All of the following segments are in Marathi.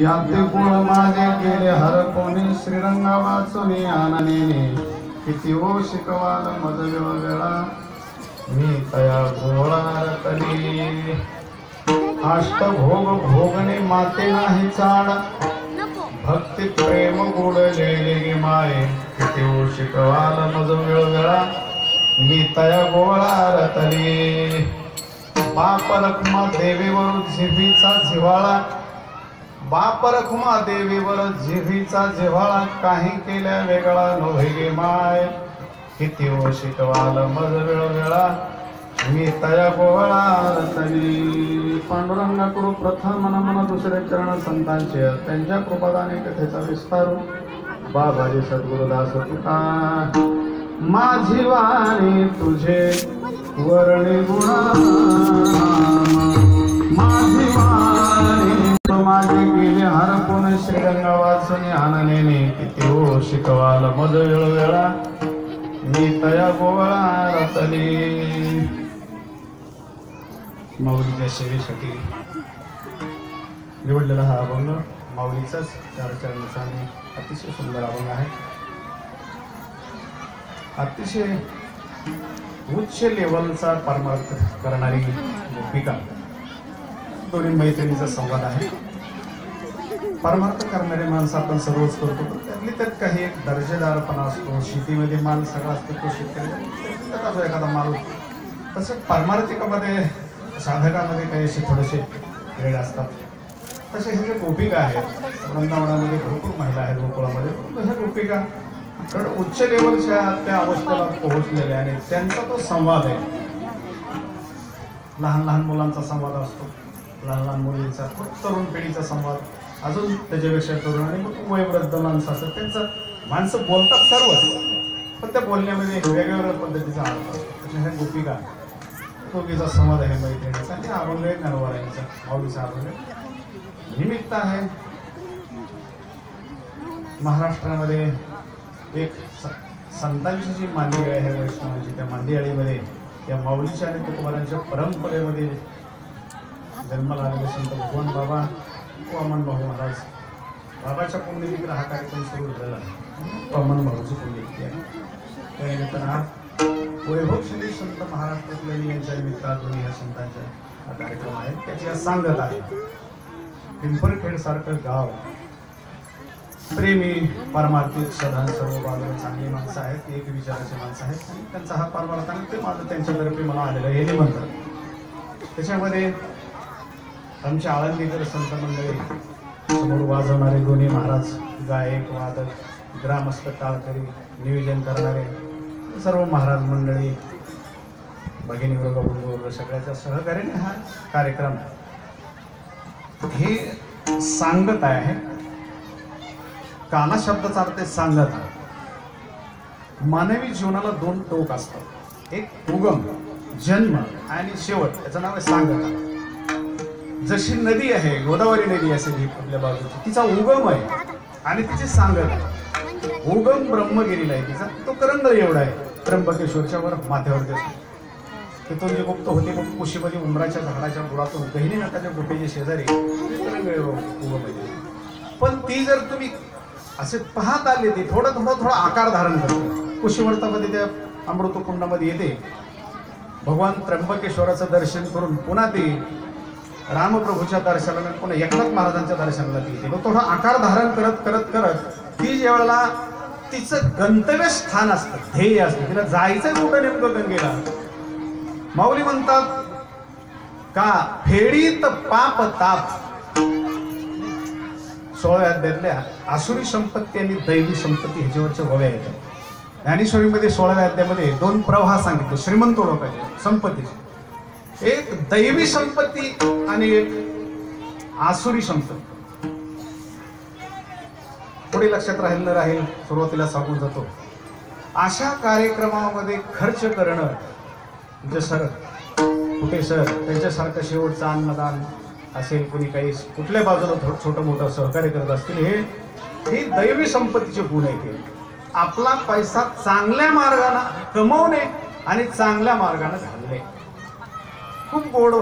याते कुळ माझे गेले हर कोणी श्रीरंगा वाचुनी आननेने किती ओ शिकवाल मज वेळा मी तया गोळा रतली अष्टभोग भोगणे माते नाही चाड भक्ती प्रेम गोडलेले गे माये किती ओ शिकवाल मज वेळा मी तया गोळा रतली बाप रखमा देवीवर झिवीचा झिवाळा बाप रखमा देवीवर जिभीचा जिव्हाळा काही केल्या वेगळा नव्हे गे माय किती ओ शिकवाल मज वेळा मी तया गोळा रतली पांडुरंगाकडून प्रथम मन दुसरे चरण संतांचे त्यांच्या कृपादाने कथेचा विस्तार बाबाजी सद्गुरुदास तुका माझी वाणी तुझे वर्णे गुणा माझी वाणी माझे गेले हरपून श्रीरंगा वाचुनी आननेने किती ओ शिकवाल मज वेळा मी तया गोळा रतली माऊलीच्या सेवेसाठी निवडलेला हा अभंग माऊलीचाच 4 चरणाचा आणि अतिशय सुंदर अभंग आहे. अतिशय उच्च लेवलचा परमार्थ करणारी गोपिका दोन्ही मैत्रिणीचा संवाद आहे. परमार्थ करणारे माणसं आपण सर्वच करतो पण त्यातली त्यात काही एक दर्जेदारपणा असतो. शेतीमध्ये माल सगळा असतो तो शेतकरी त्यात असो एखादा माल तसं परमार्थिकामध्ये साधकामध्ये काही असे थोडेसे वेळ असतात. तसे हे जे गोपिका आहेत वृंदावनामध्ये भरपूर महिला आहेत गोकुळामध्ये तशा गोपिका कारण उच्च लेवलच्या त्या अवस्थेला पोहोचलेल्या आणि त्यांचा तो संवाद आहे. लहान लहान मुलांचा संवाद असतो लहान लहान मुलींचा तरुण पिढीचा संवाद अजून त्याच्यापेक्षा तरुण आणि मग वयोवृद्ध माणसं असतात त्यांचं माणसं बोलतात सर्व पण त्या बोलण्यामध्ये वेगवेगळ्या पद्धतीचा अर्थ असतो. तशा ह्या गोपिका दोघीचा संवाद आहे मैत्रिणीचा आणि अभंग आहे नरवारायांचा माऊलीचा अभंग निमित्त आहे. महाराष्ट्रामध्ये एक संतांची जी मांदियाळी आहे वैष्णवांची त्या मांदियाळीमध्ये त्या माऊलीच्या आणि तुकोबारांच्या परंपरेमध्ये जन्माला आलेले संत भगवान बाबा वामन भाऊ महाराज बाबाच्या पुण्यतिथीला हा कार्यक्रम सुरू झालेला आहे. वामन भाऊची पुण्यतिथी आहे त्यानिमित्तानं हा वैभवशाली संत महाराष्ट्रातल्या यांच्या निमित्तात दोन्ही ह्या संतांचा हा कार्यक्रम आहे त्याची आज सांगत आहे. पिंपरखेड सारखं गाव प्रेमी परमार्थिक सदान सर्व बाजूला चांगली माणसं आहेत एक विचाराची माणसं आहेत आणि त्यांचा हा परमार्थ आणि ते माझं त्यांच्यातर्फे मला आलेलं आहे हे म्हणतात. त्याच्यामध्ये आमच्या आळंदीकर संत मंडळी समोर वाजवणारे दोन्ही महाराज गायक वादक ग्रामस्थ टाळकरी नियोजन करणारे सर्व महाराज मंडळी भगिनी वर्ग बंधू वर्ग सगळ्याच्या सहकार्याने हा कार्यक्रम हे सांगत आहे. काना शब्दाचा अर्थ सांगत आहे. मानवी जीवनाला 2 टोक असतात एक उगम जन्म आणि शेवट त्याचं नाव आहे सांगता. जशी नदी आहे गोदावरी नदी असेल ही आपल्या बाजूची तिचा उगम आहे आणि तिची सांगत आहे. उगम ब्रह्मगिरीला आहे तिचा तो करंगळ एवढा आहे त्र्यंबकेश्वरच्या वर माथ्यावरती असतो. तिथून जे गुप्त होते मग कुशीमध्ये उमराच्या झाडाच्या बुडातून गहिनी नकाच्या गुफेच्या शेजारी करंगळ उगम आहे. पण ती जर तुम्ही असे पाहत आले ते थोडा आकार धारण करते. कुशीवर्तामध्ये त्या अमृतकुंडामध्ये येते भगवान त्र्यंबकेश्वराचं दर्शन करून पुन्हा ते रामप्रभूच्या दर्शनाला पुन्हा एकनाथ महाराजांच्या दर्शनाला ती येते. थोडा आकार धारण करत करत करत ती ज्यावेळेला तिचं गंतव्य स्थान असतं ध्येय असतं तिला जायचं कुठं नेमकं गंगेला माऊली म्हणतात का फेडीत पाप ताप 16व्या अध्यायातल्या आसुरी संपत्ती आणि दैवी संपत्ती ह्याच्यावरच्या गोव्या येतात. ज्ञानेश्वरीमध्ये 16व्या अध्यायामध्ये 2 प्रवाह सांगितले श्रीमंत लोकांचे संपत्तीचे एक दैवी संपत्ती आणि एक आसुरी संपत्ती. पुढे लक्षात राहील न राहील सुरुवातीला सांगून जातो. अशा कार्यक्रमामध्ये खर्च करणं जसं कुठे सर त्यांच्यासारखं शेवटचं अन्नदान असेल कोणी काही कुठल्या बाजूला छोटं मोठं सहकार्य करत असतील हे दैवी संपत्तीचे गुण आहेत. आपला पैसा चांगल्या मार्गाने कमवणे आणि चांगल्या मार्गाने घालणे खूप गोड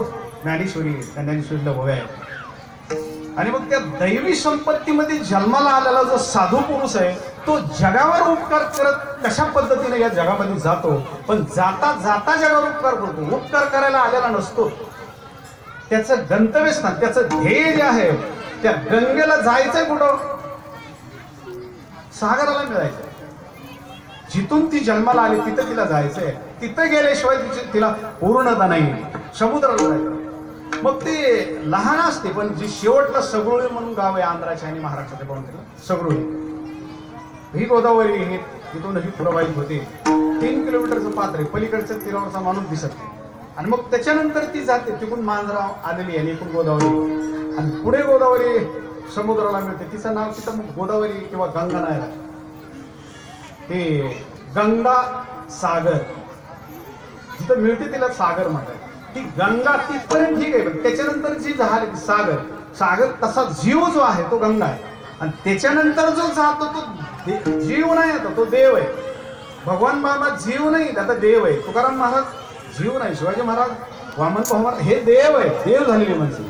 ज्ञानेश्वरी ज्ञानेश्वरीला गोव्या आहेत. आणि मग त्या दैवी संपत्तीमध्ये जन्माला आलेला जो साधू पुरुष आहे तो जगावर उपकार करत कशा पद्धतीने या जगामध्ये जातो, पण जाता जाता जगावर उपकार करतो. उपकार करायला आलेला नसतो. त्याचं गंतव्यस्थान, त्याचं ध्येय जे आहे, त्या गंगेला जायचंय कुठं? सागराला मिळायचं. जिथून ती जन्माला आली तिथं तिला जायचंय. तिथं गेल्याशिवाय तिला पूर्णता नाही. समुद्राला जायचं. मग ते लहान असते, पण जी शेवटला सगळोळी म्हणून गाव आहे आंध्राच्या आणि महाराष्ट्राच्या बाउंड्रीला, सगळोळी ही गोदावरी हे तिथून ही प्रवाहित होते. 3 किलोमीटरचं पात्र आहे. पलीकडच्या तीरावरचा माणूस दिसत नाही. आणि मग त्याच्यानंतर ती जाते. तिकडून मांजरा आलेली आहे, इकडून गोदावरी, आणि पुढे गोदावरी समुद्राला मिळते. तिचं नाव तिथं मग गोदावरी किंवा गंगा नाही राहत. ते गंगा सागर जिथं मिळते तिला सागर म्हणतात. ती गंगा तिथपर्यंत ठीक आहे, पण त्याच्यानंतर जी झाली सागर, सागर तसा जीव जो आहे तो गंगा आहे. आणि त्याच्यानंतर जो जातो तो जीव नाही, आता तो देव आहे. भगवान बाबा जीव नाही, आता देव आहे. तुकाराम महाराज जीव नाही, शिवाजी महाराज, वामन महाराज हे देव आहे. देव झालेले माणसं,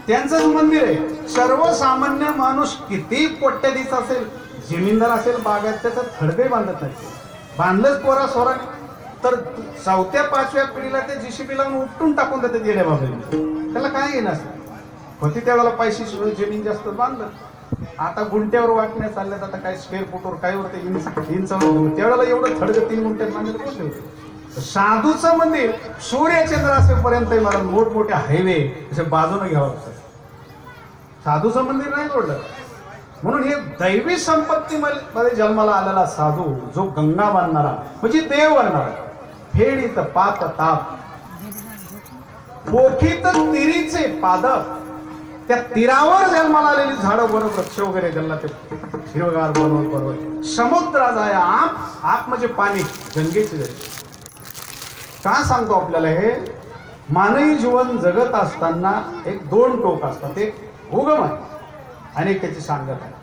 त्यांचंच मंदिर आहे. सर्वसामान्य माणूस किती कोट्याधीश असेल, जमीनदार असेल, बागायत, त्याचा थडके बांधत नाही. बांधलंच पोरा सोराने तर 4थ्या 5व्या पिढीला ते जीसीबी लावून उपटून टाकून देते गेल्या बाबा. त्याला काय घेणं असतं? होती त्यावेळेला पैसे जमीन जास्त बांधलं. आता गुंट्यावर वाटण्या चालल्यात. आता काय स्क्वेअर फुटवर काय होते, इंच. त्यावेळेला एवढं थडकं 3 गुंठ्यात बांधलं कोणते होते? साधूचं मंदिर सूर्यचंद्र असेपर्यंत मला मोठमोठे हायवे असे बाजूने घ्यावं लागतं. साधूचं मंदिर नाही जोडलं. म्हणून हे दैवी संपत्तीमध्ये जन्माला आलेला साधू जो गंगा बांधणारा म्हणजे देव बनणारा, फेडीत पात ताप पोखीत तिरीचे पादप, त्या तीरावर जन्माला आलेली झाडं बरोबर वृक्ष वगैरे त्यांना ते हिरवगार बनवत बरोबर समुद्राचा आप म्हणजे पाणी, गंगेची जाईल. का सांगतो आपल्याला हे? मानवी जीवन जगत असताना एक 2 टोक असतात. एक उगम आहे आणि त्याची सांगत आहे.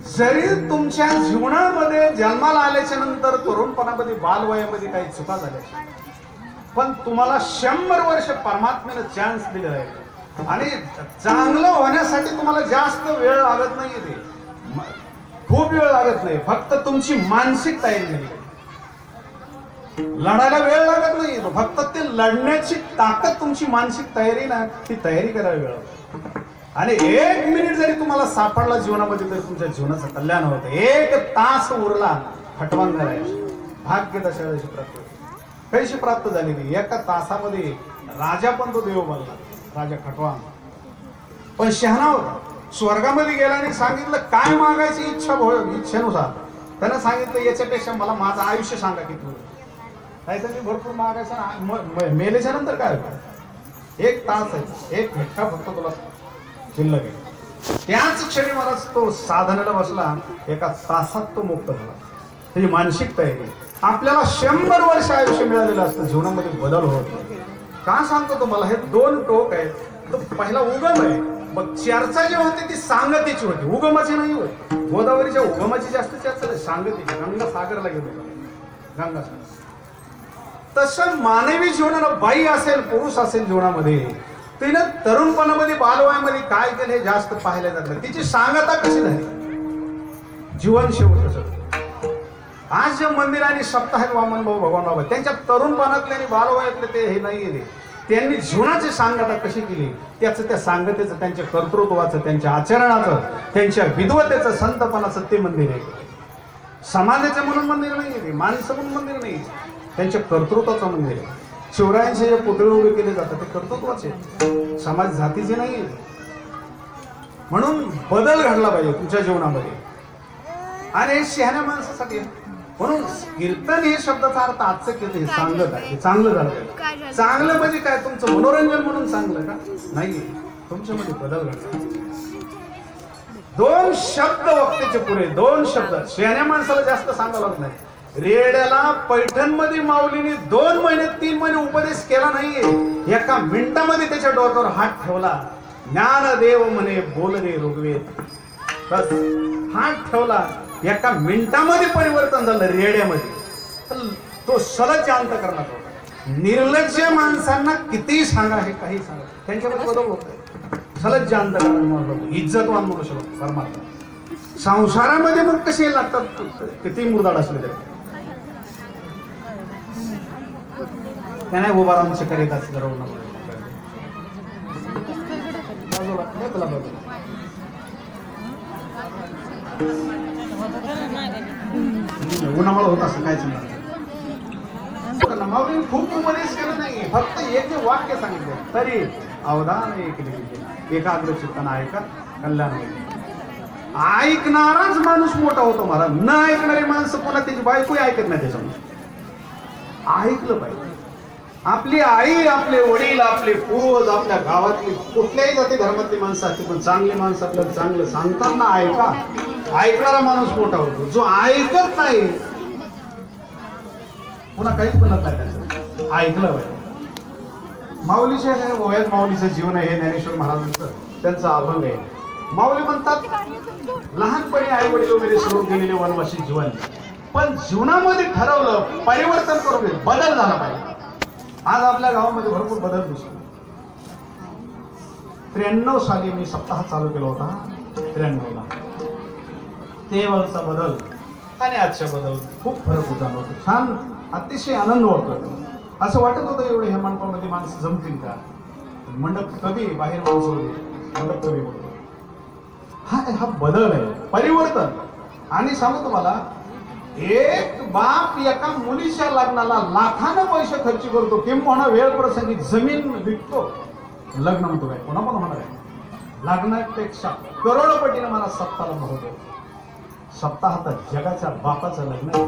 जरी तुमच्या जीवनामध्ये जन्माला आल्याच्या नंतर तरुणपणामध्ये बालवयामध्ये काही चुका झाल्या, पण तुम्हाला 100 वर्ष परमात्म्याने चान्स दिले आहे आणि चांगलं होण्यासाठी तुम्हाला जास्त वेळ लागत नाही. ते खूप वेळ लागत नाही. फक्त तुमची मानसिक तयारी झाली. लढायला वेळ लागत नाही. फक्त ते लढण्याची ताकद तुमची मानसिक तयारी ना, ती तयारी करायला वेळ लागतो. आणि 1 मिनिट जरी तुम्हाला सापडला जीवनामध्ये तरी तुमच्या जीवनाचं कल्याण होतं. 1 तास उरला खटवांग करायची भाग्य दशाची प्राप्त कशी प्राप्त झालेली. 1 तासामध्ये राजा पण तो देव बनला, राजा खटवांग. पण शहाणा होता. स्वर्गामध्ये गेला आणि सांगितलं काय मागायची इच्छेनुसार. त्यानं सांगितलं याच्यापेक्षा मला माझं आयुष्य सांगा किती. नाही तर मी भरपूर मागायचं. मेल्याच्या नंतर काय होतं? 1 तास आहे, 1 घटका फक्त तुला शिल्लक आहे. त्याच क्षणी मला तो साधनाला बसला. 1 तासात तो मुक्त झाला. त्याची मानसिक तयारी. आपल्याला 100 वर्ष आयुष्य मिळालेलं असतं, जीवनामध्ये बदल होत. का सांगतो तुम्हाला? हे 2 टोक आहेत. तो पहिला उगम आहे. मग चर्चा जी होती ती सांगतेची होती, उगमाची नाही होती. गोदावरीच्या उगमाची जास्त चर्चा नाही, सांगतेची. गंगा सागरला गेलो, गंगा सागर. तसं मानवी जीवनाला बाई असेल पुरुष असेल जीवनामध्ये, तिनं तरुणपणामध्ये बालवयामध्ये काय केलं हे जास्त पाहायला जातं. तिची सांगता कशी झाली, जीवन शेवट कसं. आज जे मंदिर आणि सप्ताह आहेत वामन भाऊ भगवान बाबा, त्यांच्या तरुणपणातले आणि बालवयातले ते हे नाही गेले. त्यांनी जीवनाची सांगता कशी केली, त्याचं त्या सांगतेचं, त्यांच्या कर्तृत्वाचं, त्यांच्या आचरणाचं, त्यांच्या विद्वतेचं, संतपणाचं ते मंदिर आहे. समाजाचं म्हणून मंदिर नाही आहे, माणसं म्हणून मंदिर नाही, त्यांच्या कर्तृत्वाचं मंदिर आहे. शिवरायांचे जे पुतळे उभे केले जातात ते कर्तृत्वाचे, समाज जातीचे नाही. म्हणून बदल घडला पाहिजे तुमच्या जीवनामध्ये. आणि हे शहाण्या माणसासाठी. म्हणून कीर्तन हे शब्दाचा अर्थ आजचं कीर्तन हे सांगत आहे, चांगलं झालं पाहिजे. चांगलं म्हणजे काय? तुमचं मनोरंजन म्हणून चांगलं का नाही, तुमच्यामध्ये बदल घडला. 2 शब्द वक्तेचे पुरे, 2 शब्द. शहाण्या माणसाला जास्त सांगावं लागत नाही. रेड्याला पैठणमध्ये माऊलीने 2 महिने 3 महिने उपदेश केला नाहीये. 1 मिनिटामध्ये त्याच्या डोक्यावर हात ठेवला. ज्ञानदेव म्हणे बोल रे ऋग्वेद. बस हात ठेवला, 1 मिनिटामध्ये परिवर्तन झालं रेड्यामध्ये. तो सलग अंत करणार होता. निर्लज्ज माणसांना कितीही सांगा, हे काही सांगा, त्यांच्यामध्ये बदल होत. खलच जे अंतकरण म्हणतो इज्जतवान म्हणू शकतो परमात्मा. संसारामध्ये मग कसे लागतात किती मुरदाड असले तरी त्याने उभा राहून करीत असं उन्हामुळे होत असं काहीच नाही. माऊली खूप उपदेश केलं नाही, फक्त एक वाक्य सांगितलं तरी अवधान एकाग्र चित्तानं ऐका कल्याण होईल. ऐकणाराच माणूस मोठा होतो महाराज. न ऐकणारी माणसं पुन्हा त्याची बायकोही ऐकत नाही. त्याच्यामध्ये ऐकलं पाहिजे. आपली आई, आपले वडील, आपले पूर्वज, आपल्या गावातली कुठल्याही जाती धर्मातली माणसं असतील पण चांगली माणसं आपल्याला चांगलं सांगतात ना ऐका. ऐकणारा माणूस मोठा होतो. जो ऐकत नाही पुन्हा काहीच बनत नाही त्याचं. ऐकलं पाहिजे. माऊलीचे वयात माऊलीचं जीवन आहे हे ज्ञानेश्वर महाराजांचं त्यांचा अभंग आहे. माऊली म्हणतात लहानपणी आई वडील वगैरे सोडून गेलेले वनवासी जीवन, पण जीवनामध्ये ठरवलं परिवर्तन करून बदल झाला पाहिजे. आज आपल्या गावामध्ये भरपूर बदल दिसतो. 93 साली मी सप्ताह चालू केला होता. 93ला तेव्हाचा बदल आणि आजच्या बदल खूप फरक होता. छान अतिशय आनंद वाटतो. असं वाटत होतं एवढे ह्या मंडपामध्ये माणसं जमतील का. मंडप कधी बाहेर माणसं होते, मंडप कमी होतो. हा बदल आहे, परिवर्तन. आणि सांगू तुम्हाला एक बाप एका मुलीच्या लग्नाला लाखानं पैसे खर्च करतो किंवा वेळ प्रसंगी जमीन विकतो. लग्न म्हणतो काय कोणा पण होणार आहे. लग्नापेक्षा करोडपटीने मला सप्ताहाला महत्व. सप्ताह तर जगाच्या बापाचं लग्न आहे.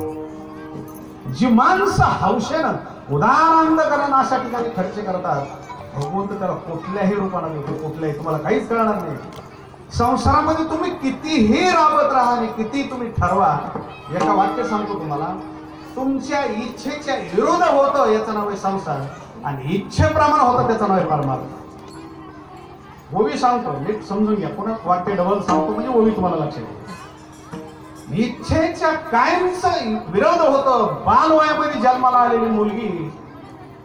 जी माणसं हौशेनं उदाहरण अशा ठिकाणी खर्च करतात भगवंत त्याला कुठल्याही रूपाने देतो. कुठल्याही तुम्हाला काहीच कळणार नाही. संसारामध्ये तुम्ही कितीही राबत राहा आणि किती तुम्ही ठरवा, एका वाक्य सांगतो तुम्हाला, तुमच्या इच्छेच्या विरोध होतं याचं नाव आहे संसार आणि इच्छेप्रमाणे होतं त्याचं नाव आहे परमार्थ. ओवी सांगतो नीट समजून घ्या. पुन्हा वाक्य डबल सांगतो म्हणजे ओवी तुम्हाला लक्षात येईल. इच्छेच्या कायमचा विरोध होतं. बालवयामध्ये जन्माला आलेली मुलगी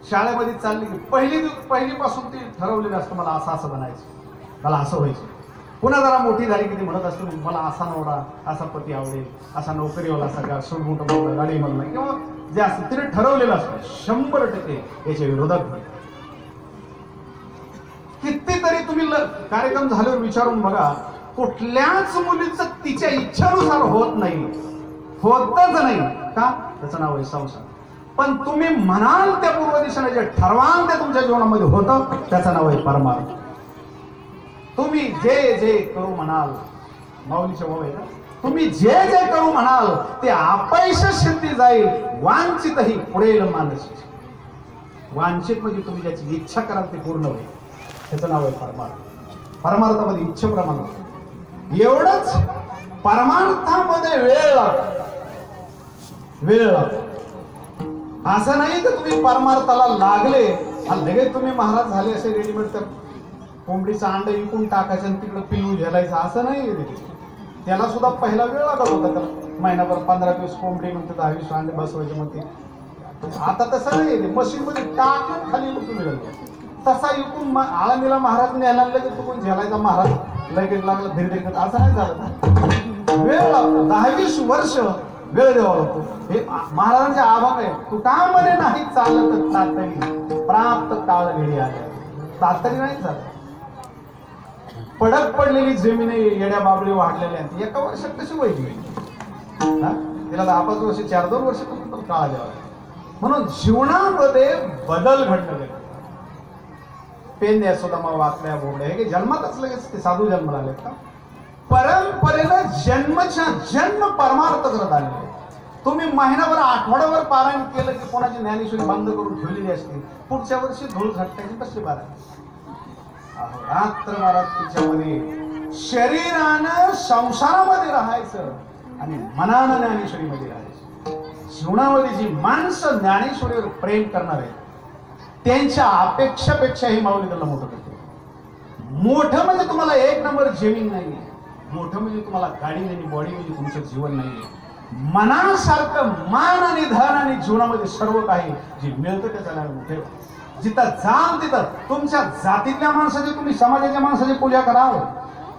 शाळेमध्ये चालली की पहिलीपासून ती ठरवलेली असतं मला असं बनायचं, मला असं व्हायचं. पुन्हा जरा मोठी झाली की ती म्हणत असते मला असा नवरा, असा पती आवडेल, असा नोकरीवाला, असा सूट मोठं गाडी म्हणणं किंवा जे असतं तिने ठरवलेलं असतं. 100% याच्या विरोधात कितीतरी तुम्ही कार्यक्रम झाल्यावर विचारून बघा, कुठल्याच मुलीचं तिच्या इच्छेनुसार होत नाही, होतच नाही का. त्याचं नाव आहे संसार. पण तुम्ही म्हणाल त्या पूर्व दिशेने जे ठरवाल ते तुमच्या जीवनामध्ये होतं त्याचं नाव आहे परमार्थ. तुम्ही जे जे करू म्हणाल, माऊलीच्या भाऊ आहे ना, तुम्ही जे जे करू म्हणाल ते अपयश सिद्धी जाईल. वांछित ही पुढेल मानस. वांछित म्हणजे तुम्ही ज्याची इच्छा कराल ते पूर्ण होईल. त्याचं नाव आहे परमार्थ. परमार्थामध्ये इच्छेप्रमाणे एवढंच. परमार्थामध्ये वेळ लागतो. वेळ लागतो. असं नाही की तुम्ही परमार्थाला लागले आणि लगेच तुम्ही महाराज झाले असे रेडीमेड तर कोंबडीचं अंड विकून टाकायचं आणि तिकडे पिलू झेलायचं असं नाही. त्याला सुद्धा पहिला वेळ लागत होता. त्याला महिनाभर 15 दिवस कोंबडी म्हणते 10-20 अंडे बसवायचे म्हणते. आता तसं नाही. मशीनमध्ये टाकून खाली तुम्ही गेलो तसा इकून आळंदीला महाराज न्यायला लगेच तुम्ही झेलायचा महाराज लगेच लागला धीरे धीरे असं नाही झालं. वेळ लागतो. 10-20 वर्ष वेळ द्यावा लागतो. हे महाराजांचे आभार आहे. तुटामध्ये नाही चालत तातडी प्राप्त काळ वेळी आले. तातडी नाही झालं. पडक पडलेली जमीन येड्या बाबळी वाढलेल्या आहेत. एका वर्षात कशी व्हायची तिला 10-5 वर्ष 4-2 वर्ष काळ द्यावा. म्हणून जीवनामध्ये बदल घडले. पेन द्या सुद्धा मग वाचल्या बोबड्या हे जन्मातच लगेच ते साधू जन्माला आले का. परंपरेनं जन्मच्या जन्म परमार्थ करत आलेले. तुम्ही महिनाभर आठवड्याभर पारायण केलं की कोणाची ज्ञानेश्वरी बंद करून ठेवलेली असते. पुढच्या वर्षी धूळ झटकायची कसली पारायण. रात्र महाराज तिच्यामध्ये शरीरानं संसारामध्ये राहायचं आणि मनानं ज्ञानेश्वरीमध्ये राहायचं. जीवनामध्ये जी माणसं ज्ञानेश्वरीवर प्रेम करणार आहेत त्यांच्या अपेक्षापेक्षाही माऊली त्यांना मोठं करते. मोठं म्हणजे तुम्हाला 1 नंबर जमीन नाहीये. मोठं म्हणजे तुम्हाला गाडी नाही, बॉडी म्हणजे तुमचं जीवन नाहीये. मनासारखं मान आणि धन आणि जीवनामध्ये सर्व काही जे मिळतं त्याचा नाव मोठे. जिथं जाल तिथं तुमच्या जातीतल्या माणसाची, तुम्ही समाजाच्या माणसाची पूजा करावं,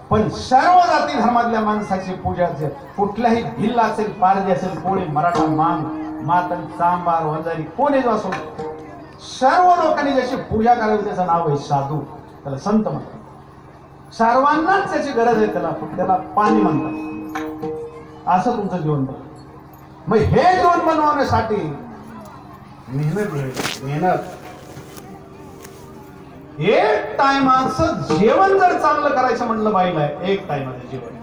पण सर्व जाती धर्मातल्या माणसाची पूजा कुठल्याही भिल्ल असेल, पारधी असेल, कोळी, मराठा, मांग, मातंग, चांबार, वंजारी, कोणी जो असो, सर्व लोकांनी ज्याची पूजा करावी त्याचं नाव आहे साधू, त्याला संत म्हणतात. सर्वांनाच त्याची गरज आहे, त्याला पाणी म्हणतात. असं तुमचं जीवन बघ. मग हे जीवन बनवण्यासाठी मेहनत. एक टायमाचं जेवण जर चांगलं करायचं म्हणलं बाईला, एक टायमाचं जेवण,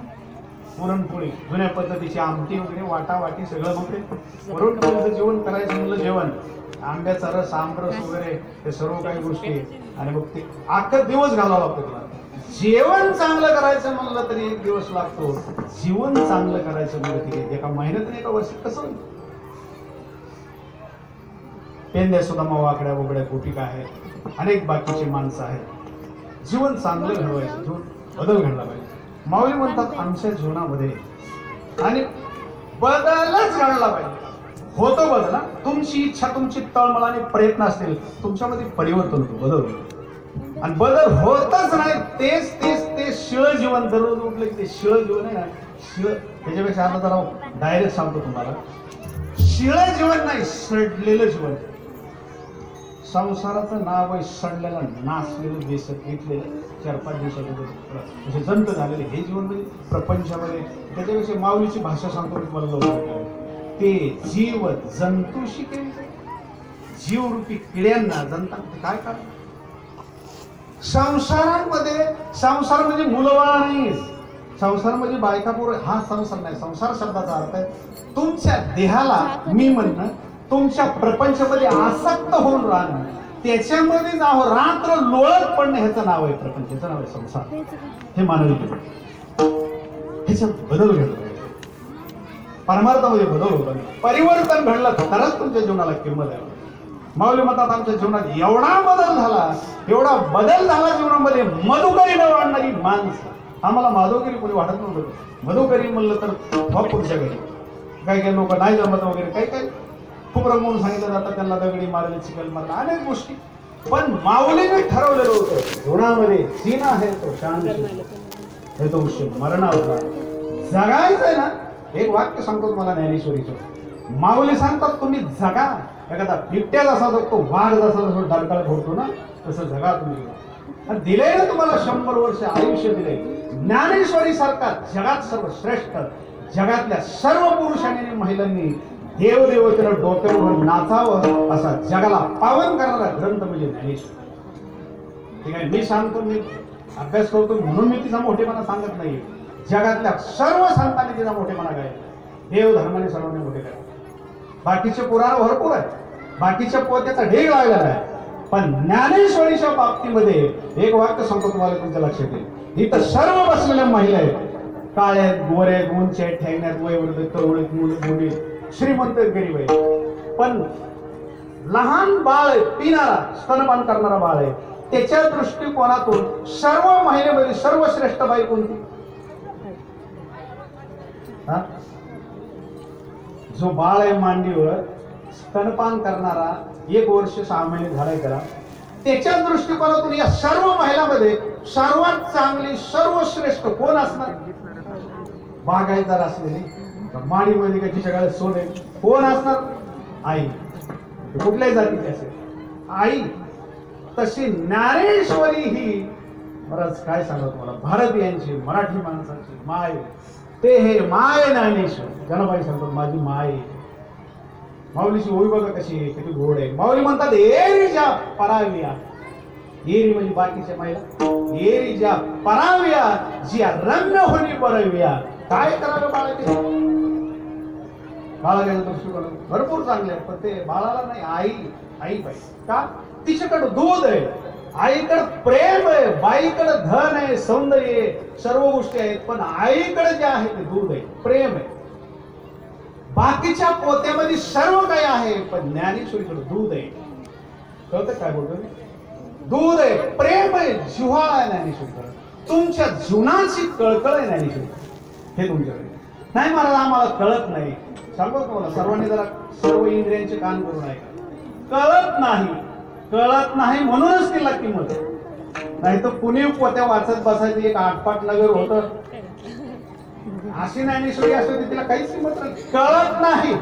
पुरणपोळी, जुन्या पद्धतीची आमटी वगैरे, वाटावाटी सगळं, मग ते पुरणपोळीचं जेवण करायचं म्हणलं, जेवण, आंब्याचा रस, आमरस वगैरे, ते सर्व काही गोष्टी, आणि मग ते अख्खा दिवस घालावा लागतो त्याला. जेवण चांगलं करायचं म्हणलं तरी एक दिवस लागतो, जीवन चांगलं करायचं म्हणलं तरी एका महिन्यात, एका वर्षात कसं होईल? पेंद्या सुद्धा वाकड्या वगड्या गोपिका आहेत, अनेक बाकीची माणसं आहेत. जीवन चांगलं घडवायचं, जीवन बदल घडला पाहिजे. माऊली म्हणतात आमच्या जीवनामध्ये आणि बदलच घडला पाहिजे. होतो बदल, तुमची इच्छा, तुमची तळमळ आणि प्रयत्न असतील, तुमच्यामध्ये परिवर्तन होतो, बदल होतो. आणि बदल होतच नाही, तेच तेच ते शिळ जीवन, दररोज उठलं की ते शिळ जीवन आहे ना, शिळ. त्याच्यापेक्षा आता जरा डायरेक्ट सांगतो तुम्हाला, शिळ जीवन नाही, सडलेलं जीवन. संसाराचं नाव आहे सडलेलं, नाचलेलं, बेसत घेतलेलं, 4-5 दिवसात जंत झालेले हे जीवन म्हणजे प्रपंचामध्ये. त्याच्यापेक्षा माऊलीची भाषा सांगतो मी तुम्हाला लवकर, ते जीव जंतूशी केले, जीवरूपी किड्यांना जंतांना काय काय. संसारामध्ये, संसार म्हणजे मुलबाळ नाही, संसार म्हणजे बायका पोर, हा संसार नाही. संसार शब्दाचा अर्थ आहे तुमच्या देहाला मी म्हणणं, तुमच्या प्रपंचामध्ये आसक्त होऊन राहणं, त्याच्यामध्ये नाव रात्र लोळत पडणं, ह्याचं नाव आहे प्रपंच, ह्याचं नाव आहे संसार. हे मानवी जीवन, ह्याच्यात बदल घडला पाहिजे, परमार्थामध्ये बदल होता, परिवर्तन घडलं तरच तुमच्या जीवनाला किंमत आहे. माऊली म्हणतात आमच्या जीवनात एवढा बदल झाला, एवढा बदल झाला जीवनामध्ये, मधुकरी न वाढणारी माणसं. आम्हाला माधवगिरी कोणी वाटत नव्हतं. मधुकरी म्हणलं तर पुढच्या घरी काही काही लोक नाही जमत वगैरे, काही काही खूप रंगवून सांगितलं जातं, त्यांना दगडी मारले, चिखल मारला, अनेक गोष्टी. पण माऊलीने ठरवलेलं होतं जीवनामध्ये जीना आहे तो शांत हे तो मरणावर जगायचंय ना. एक वाक्य सांगतो तुम्हाला ज्ञानेश्वरीचं, माऊली सांगतात तुम्ही जगा. एखादा बिबट्या जसा जगतो, वाघ जसा जसं डरकाळ फोडतो ना, तसं जगा तुम्ही. आणि दिले ना तुम्हाला 100 वर्ष आयुष्य दिले. ज्ञानेश्वरी सारखा जगात सर्वश्रेष्ठ, जगातल्या सर्व पुरुषांनी आणि महिलांनी देवदेवतेला डोक्यावर नाचावं असा जगाला पावन करणारा ग्रंथ म्हणजे ज्ञानेश्वरी. ठीक आहे, मी सांगतो, मी अभ्यास करतो म्हणून मी तिचा मोठेपणा सांगत नाही. जगातल्या सर्व संतांनी तिचा मोठेपणा काय, देव धर्माने सर्वांनी मोठे काय. बाकीचे पुराण भरपूर आहे, बाकीच्या पोत्याचा ढेग लागलेला आहे, पण ज्ञानेश्वरीच्या बाबतीमध्ये एक वाक्य सांगतो तुम्हाला, तुमच्या लक्षात येईल. इथं सर्व बसलेल्या महिला आहेत, काळ्यात, गोऱ्यात, उंच्यात, ठेंगण्यात, वयोवृद्ध, तरुणीत, मुली, श्रीमंत, गरीब आहे. पण लहान बाळ आहे, पिणारा, स्तनपान करणारा बाळ आहे, त्याच्या दृष्टिकोनातून सर्व महिलेमध्ये सर्वश्रेष्ठ बाई कोणती? जो बाळ आहे मांडीवर, स्तनपान करणारा, 1 वर्ष 6 महिने झालाय त्याला, त्याच्या दृष्टिकोनातून या सर्व महिलांमध्ये सर्वात चांगली, सर्वश्रेष्ठ कोण असणार? बागायतदार असलेली, माडीमध्ये का तिच्या गाड्यात सोने कोण असणार? आई. कुठल्याही जातीची असेल आई. तशी ज्ञानेश्वरी ही, बरंच काय सांगा तुम्हाला, भारतीयांची, मराठी माणसाची माय. ते हे माय ज्ञानेश्वरी. जनाबाई सांगतात माझी माय. माऊलीची ओवी बघा कशी आहे, किती गोड आहे. माऊली म्हणतात एरिजा पराविया. एरी म्हणजे बाकीच्या महिला, एरिजा पराविया जी रंग होणी परविया. काय करावं बाळाचे? बाळाच्या दृष्टिकोन भरपूर चांगले आहे, पण ते बाळाला नाही, आई. आई पाहिजे का? तिच्याकडे दूध आहे, आईकडे प्रेम आहे, बाईकडे धन आहे, सौंदर्य आहे, सर्व गोष्टी आहेत, पण आईकडे जे आहे ते दूध आहे, प्रेम आहे. बाकीच्या पोत्यामध्ये सर्व काही आहे, पण ज्ञानेश्वरीकडे दूध आहे. कळतं काय बोलतो मी? दूध आहे, प्रेम आहे, जिव्हाळा आहे ज्ञानेश्वरीकडे. तुमच्या जीवनाची कळकळ आहे ज्ञानेश्वरी. हे तुमच्याकडे नाही. महाराज आम्हाला कळत नाही. सांगतो तुम्हाला, सर्वांनी जरा सर्व इंद्रियांचे कान करून ऐका. कळत नाही कळत नाही म्हणूनच तिला किंमत आहे. नाही तर कुणी पोत्या वाचत बसायचं एक आटपाट नगर होतं. अशी ज्ञानेश्वरी असते तिला काहीच किंमत नाही. कळत नाही.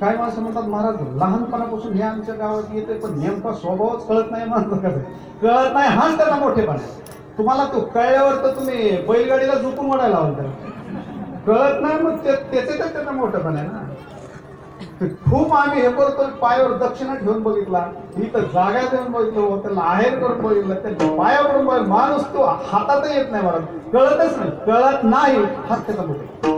काय माणसं म्हणतात महाराज लहानपणापासून हे आमच्या गावात येते पण नेमका स्वभावच कळत नाही. माणसं कसं कळत नाही हाच त्याला मोठेपणा. तुम्हाला तो कळल्यावर तर तुम्ही बैलगाडीला झोपून वाढायला लावून त्याला कळत नाही मग त्याचे तर त्यांना मोठेपणा आहे ना. खूप आम्ही हे करतो पायावर दक्षिणा ठेवून बघितला इथं जागा देऊन बघितलं त्याला आहेर करून बघितलं त्या पायावरून बघितलं माणूस तो हातात येत नाही मला कळतच नाही. कळत नाही हाच त्याचा मोठे.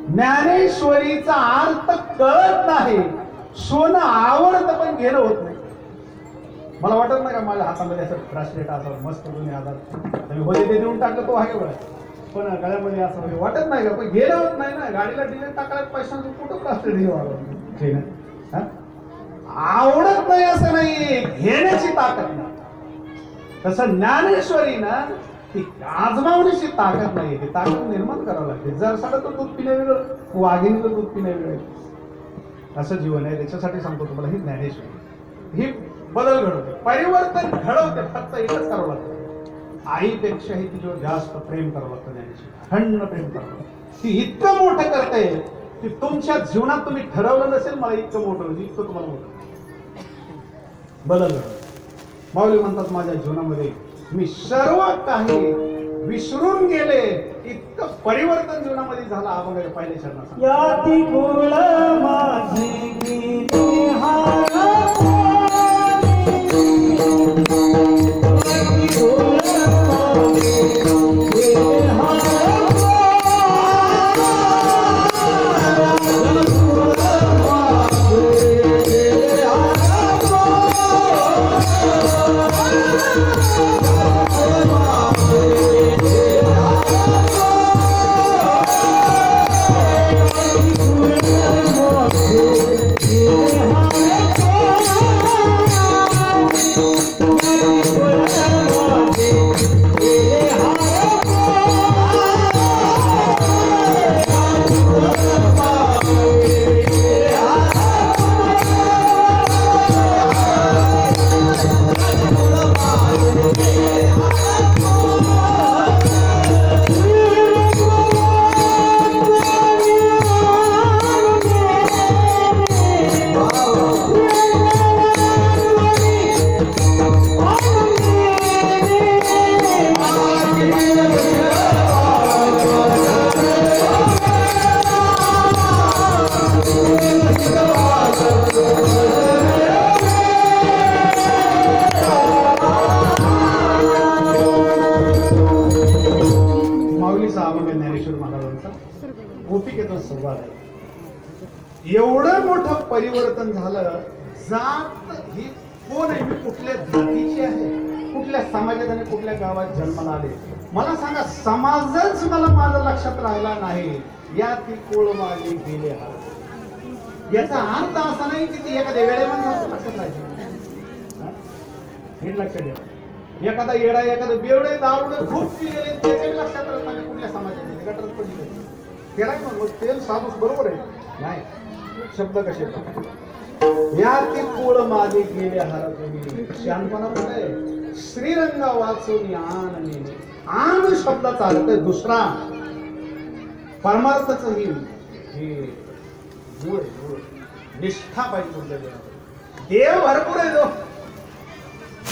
ज्ञानेश्वरीचा अर्थ कळत नाही. सोनं आवडतं पण घेणं होत नाही. मला वाटत नाही का माझ्या हातामध्ये असं ब्रासलेट असावं मस्त दोन्ही हातात होते ते देऊन टाकलं तो आहे बघा पण गळ्यामध्ये असं म्हणजे वाटत नाही का पण घेणं होत नाही ना. गाडीला डिझेल टाकायला पैसा कुठं ब्रासलेट घेऊ आवडत नाही असं नाही घेण्याची ताकद नाही. तसं ज्ञानेश्वरी ना ती आजमावण्याची ताकद नाही. ती ताकद निर्माण करावं लागते. जर साडं तो दूध पिणे वेगळं वाघिणीचं दूध पिणे वेगळं असं जीवन आहे. त्याच्यासाठी सांगतो तुम्हाला ही ज्ञानेश्वरी ही बदल घडवते परिवर्तन घडवते. फक्त एकच करावं लागतं आईपेक्षाही तिच्यावर जास्त प्रेम करावं लागतं. ज्ञानेश्वरी खंड प्रेम करावं लागतं. ती इतकं मोठं करते की तुमच्या जीवनात तुम्ही ठरवलं नसेल मला इतकं मोठं होईल इतकं तुम्हाला मोठं बदल घडवतं. माऊली म्हणतात माझ्या जीवनामध्ये मी सर्व काही विसरून गेले इतकं परिवर्तन जीवनामध्ये झालं. आपण पहिले चरणात याती गुळ माझी एवढं मोठं परिवर्तन झालं. जात ही कोण आहे मी कुठल्या जातीची आहे कुठल्या समाजात आणि कुठल्या गावात जन्माला आले मला सांगा. समाजच मला माझं लक्षात राहिला नाही. या ती कोळ माझी गेले हा याचा अर्थ असा नाही की ती एखाद्या वेळेमध्ये लक्षात राहायचं हे लक्षात घ्या. एखादा येडा एखादं बेवडे दावडे खूप पिलेले त्याच्या लक्षात राहत नाही कुठल्या समाजात गटात पडले केला मग तेल साधूस बरोबर आहे नाही शब्द कसे या ती कोळ माझे गेले हार तुम्ही शहाणपणा म्हणताय. श्रीरंगा वाचून आन नेणे आन शब्दाचा अर्थ दुसरा परमार्थच ही निष्ठा पाहिजे तुमच्या देवावर. देव भरपूर आहे जो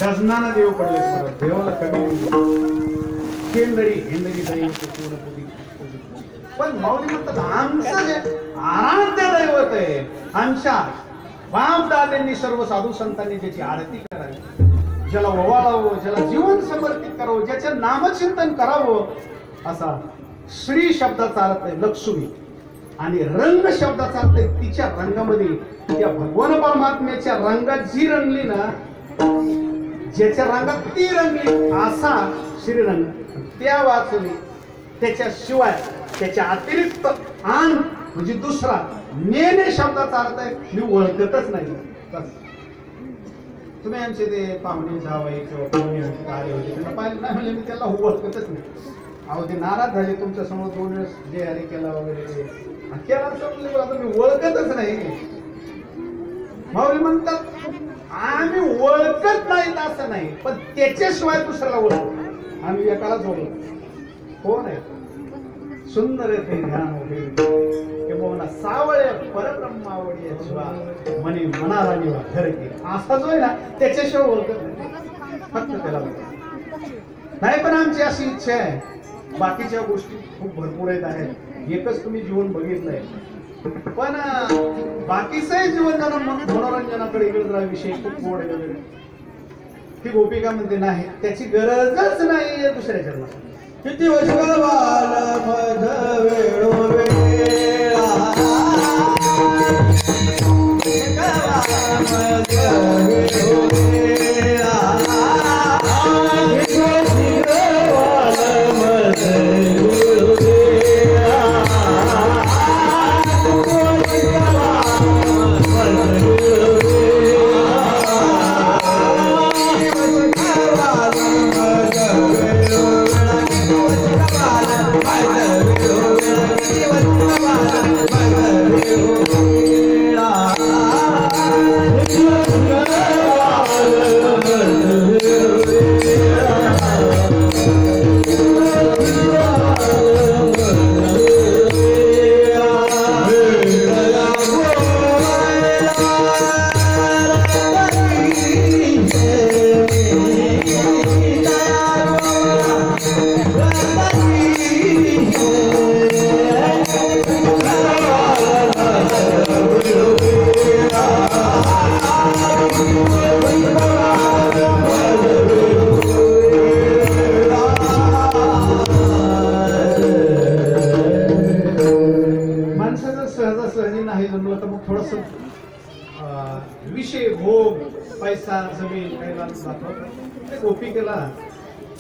डझनाना देव पडले देवाला कमी केंदरी हेंदरी दैव पण माऊली म्हणतात आमचं जे आराध्य दैवत आहे आमच्या बाप दादांनी सर्व साधू संतांनी ज्याची आरती करावी ज्याला ओवाळावं ज्याला जीवन समर्पित करावं ज्याचं नामचिंतन करावं असा श्री शब्दाचा अर्थ आहे लक्ष्मी आणि रंग शब्दाचा अर्थ आहे तिच्या रंगामध्ये त्या भगवान परमात्म्याच्या रंगात जी रंगली ना ज्याच्या रंगात ती रंगली असा श्रीरंग त्या वाचली. त्याच्याशिवाय त्याच्या अतिरिक्त आन म्हणजे दुसरा नेणे शब्दाचा अर्थ आहे मी ओळखतच नाही. तुम्ही आमचे ते पाहुणे जावई किंवा पाहुणे आले होते त्यांना पाहिलं नाही म्हणजे मी त्याला ओळखतच नाही. अहो ते नाराज झाले तुमच्या समोर 2 वेळेस जे हरे केला वगैरे केला आता मी ओळखतच नाही. माऊली म्हणतात आम्ही ओळखत नाहीत असं नाही, पण त्याच्याशिवाय दुसऱ्याला ओळख आम्ही एकालाच ओळख. कोण आहे? सुंदर ते ध्यान वगैरे किंवा सावळ्या परब्रह्मावडी शिवा म्हणे मनाला निवा घर के असा जो आहे ना त्याच्याशिवाय ओळखत नाही, फक्त त्याला ओळख नाही. पण आमची अशी इच्छा आहे, बाकीच्या गोष्टी खूप भरपूर आहेत. एकच तुम्ही जीवन बघितलंय, पण बाकीचं जीवन जरा मनोरंजनाकडे इकडे जरा विषय खूप गोड वगैरे. ती गोपिका म्हणते नाही, त्याची गरजच नाही दुसऱ्याच्या. किती वैष्णवाल मध वेळोवेळा मध वेळोवेळा विषय भोग पैसा जमीन काही गोपिकेला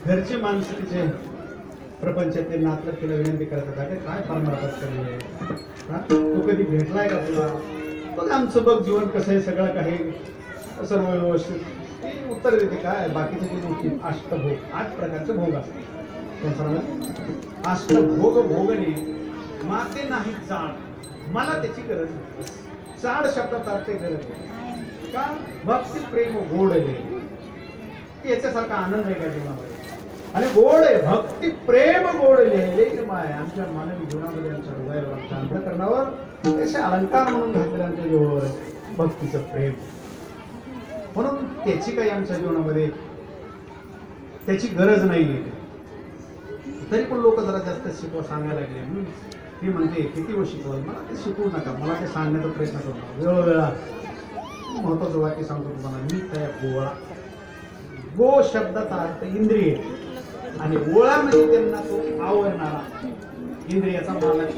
घरचे माणसं तिचे प्रपंचातील नातलं तिला विनंती करतात, अरे काय फार मदत केली, तू कधी भेटलाय का तुला, बघ आमचं बघ जीवन कसं आहे, सगळं काही सर्व व्यवस्थित. ती उत्तर देते काय बाकीचे जे गोष्टी अष्टभोग 8 प्रकारचे भोग असतात. अष्टभोग भोगणे माते नाही चाड, मला त्याची गरज नाही. चाड शब्दात अर्थ गरज नाही का? भक्ती प्रेम गोड आहे, याच्यासारखा आनंद आहे का जीवनामध्ये? आणि गोड आहे भक्ती प्रेम गोड लिहिले माय आमच्या मानवी जीवनामध्ये, आमच्या हृदयावर, आमच्या अंतःकरणावर त्याचे अलंकार म्हणून घातले आमच्या जीवावर भक्तीचं प्रेम. म्हणून त्याची काही आमच्या जीवनामध्ये त्याची गरज नाहीये. तरी पण लोक जरा जास्त शिकवा सांगायला लागले. ती म्हणते किती वेळ शिकवाल, मला ते शिकवू नका, मला ते सांगण्याचा प्रयत्न करतो वेळोवेळा. महत्वाचं वाक्य सांगतो तुम्हाला मी. त्या गोळा, गो शब्दाचा अर्थ इंद्रिय आणि ओळा म्हणजे त्यांना तो आवडणारा इंद्रियाचा मालक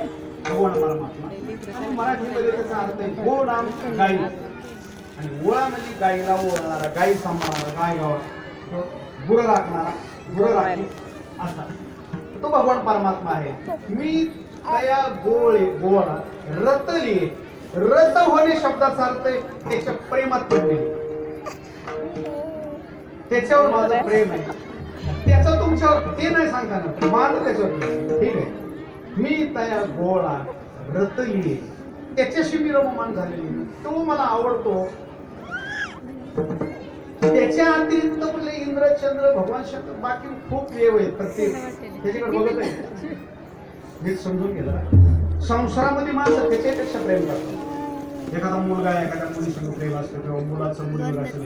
भगवान परमात्मा. आणि मराठीमध्ये त्याचा अर्थ आहे गो नाम गाई, आणि ओळा म्हणजे गाईला ओळणारा, गाई सांभाळणारा, गाय गावा गुरं राखणारा, गुरं राखी असा तो भगवान परमात्मा आहे. मी त्या गोळे गोळा रतली, रत होणे शब्दाचा अर्थ त्याच्या प्रेमात पडले, त्याच्यावर माझं प्रेम आहे. त्याचं तुमच्यावर ते नाही सांगता ना, माझं त्याच्यावर ठीक आहे. मी त्या गोळा रतली, त्याच्याशी मी रममान झालेली, तो मला आवडतो. त्याच्या अतिरिक्त बोलले इंद्र चंद्र भगवान शंकर बाकी खूप देव आहेत, प्रत्येक त्याच्याकडे बघत आहे. हे समजून गेलं. संसारामध्ये माणसं त्याच्यापेक्षा प्रेम करतात. एखादा मुलगा एखाद्या मुलीसंग प्रेम असतं किंवा मुलाचं मुलीवर असतं.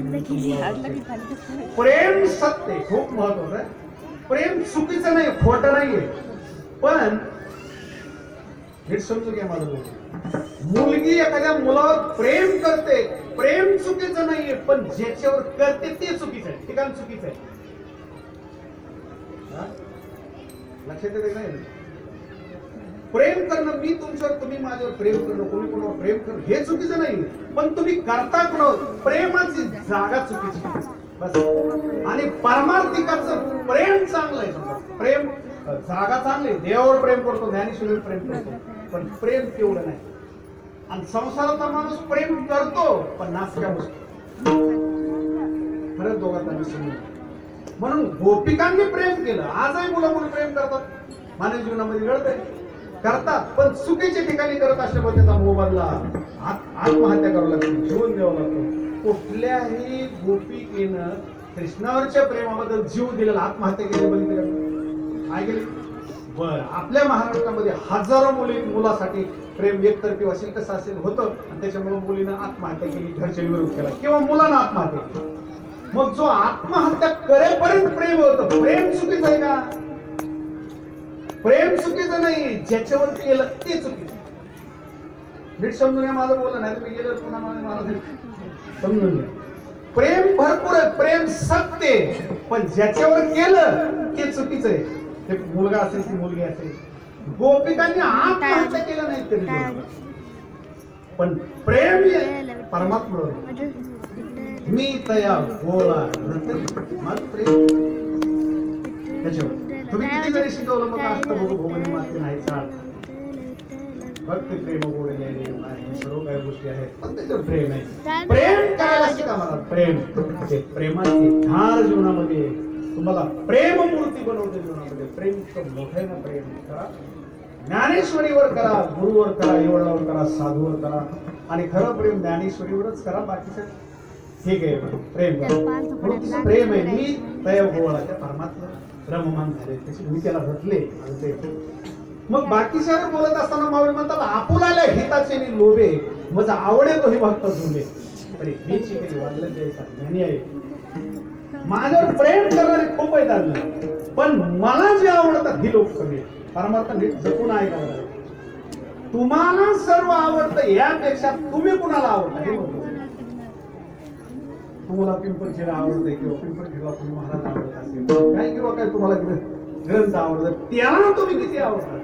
प्रेम सत्य खूप महत्वाचं आहे. प्रेम चुकीचं नाही, खोटं नाहीये, पण हे समजून घ्या माझं बोल. मुलगी एखाद्या मुलावर प्रेम करते, प्रेम चुकीचं नाहीये, पण ज्याच्यावर करते ते चुकीचं आहे, ठिकाण चुकीचं आहे. लक्षात येते नाही? प्रेम करणं, मी तुमच्यावर तुम्ही माझ्यावर प्रेम करणं, कोणी कोणावर प्रेम करणं हे चुकीचं नाही, पण तुम्ही करता कोणावर प्रेमाची जागा चुकीची बस. आणि पारमार्थिकाचं प्रेम चांगलं आहे. प्रेम जागा चांगली, देवावर प्रेम करतो, ज्ञानेश्वरीवर प्रेम करतो, पण प्रेम तेवढं नाही. आणि संसाराचा माणूस प्रेम करतो पण नासक्या बसतो. खरंच दोघांना समजून. म्हणून गोपिकांनी प्रेम केलं. आजही मुलं मुलं प्रेम करतात, मानवी जीवनामध्ये घडतंय, करतात, पण चुकीच्या ठिकाणी करत असल्यामुळे त्याचा मोबदला आत्महत्या करावं लागते, जीवन द्यावं लागतं. कुठल्याही गोपिकेनं कृष्णावरच्या प्रेमाबद्दल जीव दिलेला, आत्महत्या केली, बलिदान काय केली? बर, आपल्या महाराष्ट्रामध्ये हजारो मुलासाठी प्रेम एकतर्फी असेल कसं असेल होतं, आणि त्याच्यामुळे मुलीनं आत्महत्या केली, घरच्या विरोध केला किंवा मुलानं आत्महत्या केली. मग जो आत्महत्या करेपर्यंत प्रेम होतं, प्रेम चुकीचं आहे का? प्रेम चुकीचं नाही, ज्याच्यावर केलं ते चुकीचं. नीट समजून घ्या माझं बोलणं, नाही तुम्ही गेलं पुन्हा मला समजून घ्या. प्रेम भरपूर आहे, प्रेम सत्य आहे, पण ज्याच्यावर केलं ते चुकीचं आहे. ते मुलगा असेल ती मुलगी असेल, गोपिकांनी आत्महत्या केलं नाही तरी, पण प्रेम परमात्मा मी तया बोला माझं प्रेम त्याच्यावर. तुम्ही किती जरी शिकवलं मग असतं बघू भोगणी माते नाही चाल भक्ती प्रेम बोलले सर्व काही गोष्टी आहेत, पण त्याच्यावर प्रेम आहे. प्रेम करायला शिका मला. प्रेम प्रेमाची धार जीवनामध्ये तुम्हाला प्रेम मूर्ती बनवते. जीवनामध्ये प्रेम मोठ्यानं प्रेम करा, ज्ञानेश्वरीवर करा, गुरुवर करा, एवढावर करा, साधूवर करा, आणि खरं प्रेम ज्ञानेश्वरीवरच करा. बाकीचं ठीक आहे, प्रेम करा. प्रेम आहे मी तया गोवाळाच्या परमात्मा ब्रह्ममान झाले, त्याची मी त्याला घटले. मग बाकीच्यावर बोलत असताना मावळे म्हणतात आपुलाल्या हिताचे नि लोभे मज आवडे तो ही भक्त झुंबे. अरे मी शिकली वाजलं द्यायचा ज्ञानी आहे. माझ्यावर प्रेम करणारे खूप आहेत आलं, पण मला जे आवडतात ही लोक कमी. परमार्थ नीट जपून ऐकायला. तुम्हाला सर्व आवडतं यापेक्षा तुम्ही कुणाला आवडता हे म्हणतो. तुम्हाला पिंपळखेडा आवडतंय किंवा पिंपळखेडा तुम्ही महाराज आवडत असेल काय किंवा काय तुम्हाला ग्रंथ आवडत, त्याला तुम्ही किती आवडतात.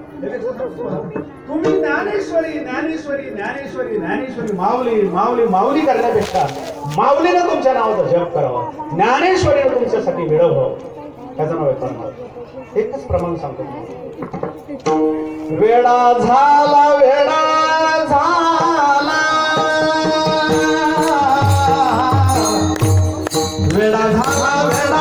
तुम्ही ज्ञानेश्वरी ज्ञानेश्वरी ज्ञानेश्वरी ज्ञानेश्वरी माऊली माऊली माऊली करण्यापेक्षा माऊलीनं तुमच्या नावाचा जप करावा, ज्ञानेश्वरीनं तुमच्यासाठी मिळवावं. त्याचं नाव आहे परमात्मा. एकच प्रमाण सांगतो तुम्हाला. वेडा झाला वेडा झाला वेडा झाला वेडा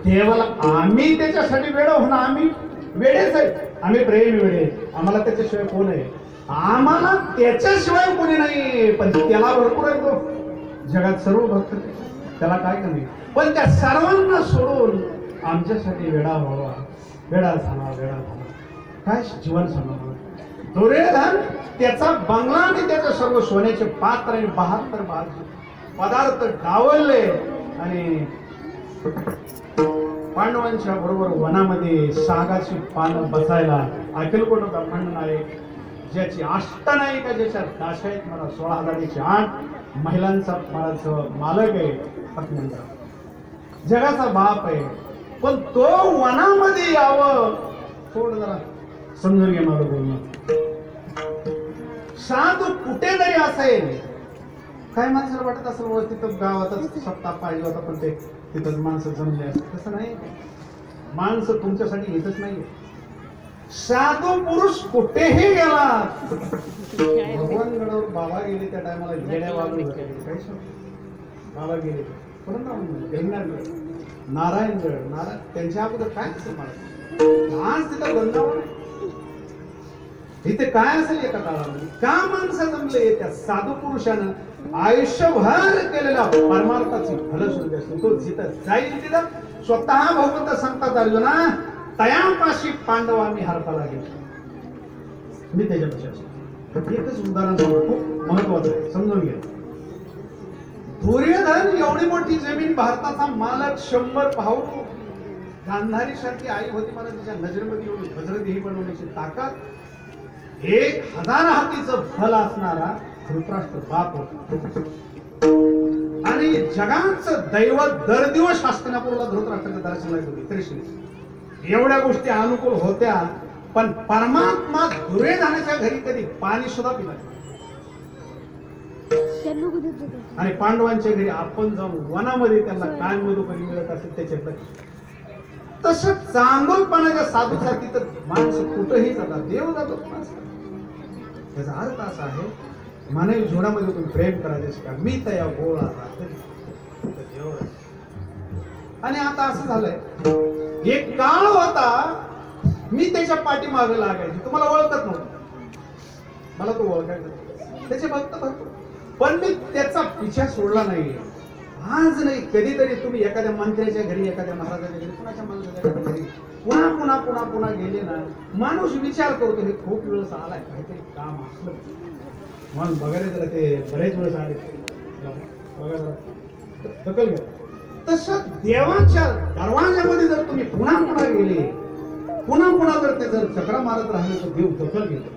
केवळ आम्ही त्याच्यासाठी वेळ होणं, आम्ही वेळेच आहे, आम्ही प्रेम वेळे, आम्हाला त्याच्याशिवाय कोण आहे, आम्हाला त्याच्याशिवाय कोणी नाही. पण त्याला भरपूर आहे, तो जगात सर्व भक्त, त्याला काय कमी. पण त्या सर्वांना सोडून आमच्यासाठी वेळा व्हावा, वेळा झाला वेळा झाला काय जीवन समजलं. दुर्योधन त्याचा बंगला आणि त्याचं सर्व सोन्याचे पात्र आणि 72 पदार्थ डावलले आणि पांडवांच्या बरोबर वनामध्ये सागाची पानं बसायला अखिलकोट ब्रह्मांड नायक, ज्याची अष्टनायिका, ज्याच्या दाशा आहेत मला 16,008 महिलांचा मालक आहे, पत्नींचा जगाचा बाप आहे. पण तो वनामध्ये यावं, थोड जरा समजून घे मला बोलणं. साधू कुठे जरी असेल, काय माणसाला वाटत असेल तिथं गावातच सप्ताह पाहिजे होता, पण ते तिथंच माणसं जमले असते. तसं नाही, माणसं तुमच्यासाठी येतच नाही. साधू पुरुष कुठेही गेला, भगवानगडावर बाबा गेले त्या टायमाला गेल्या वाजून बाबा गेले नारायणगड, नारायण त्यांच्या अगोदर काय असेल मला आज तिथं वृंदावन इथे काय असेल एका काळामध्ये का माणसं जमले त्या साधू पुरुषानं आयुष्यभर केलेल्या परमार्थाची फलश्रुती असते. तो जिथं जाईल तिथं स्वतः भगवंत सांगतात अर्जुना तयापाशी पांडव आम्ही हरपाला गेलो. मी त्याच्यापेक्षा एकच उदाहरण सांगतो, खूप महत्वाचं आहे, समजून घ्या. दुर्योधन एवढी मोठी जमीन, भारताचा मालक, 100 भाऊ, गांधारी सारखी आई होती मला तिच्या नजरेमध्ये येऊन वज्रदेही बनवण्याची ताकद, 1000 हातीचं फल असणारा धृतराष्ट्र बाप होता. आणि जगाचं दैवत दर दिवस हस्तिनापूरला धृतराष्ट्राच्या दर्शनाला होती. कृष्ण एवढ्या गोष्टी अनुकूल होत्या, पण परमात्मा दुर्योधनाच्या घरी कधी पाणी सुद्धा पिला आणि पांडवांच्या घरी आपण जाऊन वनामध्ये त्यांना काय मधुकरी मिळत असेल त्याच्यात तसं चांगुलपणाच्या साधूसाठी तर माणसं कुठंही जातात, देव जातो. त्याचा अर्थ असा आहे मानवी जीवनामध्ये तुम्ही प्रेम करायचे शिका. मी तया गोळा देव. आणि आता असं झालंय, एक काळ होता मी त्याच्या पाठीमागे लागायचे, तुम्हाला ओळखत नव्हतं, मला तो ओळखायचा, त्याचे भक्त भरपूर, पण मी त्याचा पिछा सोडला नाही. आज नाही कधीतरी तुम्ही एखाद्या मंत्र्याच्या घरी, एखाद्या महाराजाच्या घरी, कुणाच्या माणसाच्या घरी पुन्हा पुन्हा पुन्हा पुन्हा गेले ना, माणूस विचार करतो हे खूप वेळेस आलाय, काहीतरी काम असलं म्हणून बघायला त्याला ते बरेच वेळेस आले बघायला दखल घ्या. तसं देवाच्या दरवाजामध्ये जर तुम्ही पुन्हा पुन्हा गेले, पुन्हा पुन्हा जर ते जर चक्रा मारत राहिले तर देव दखल घेतो.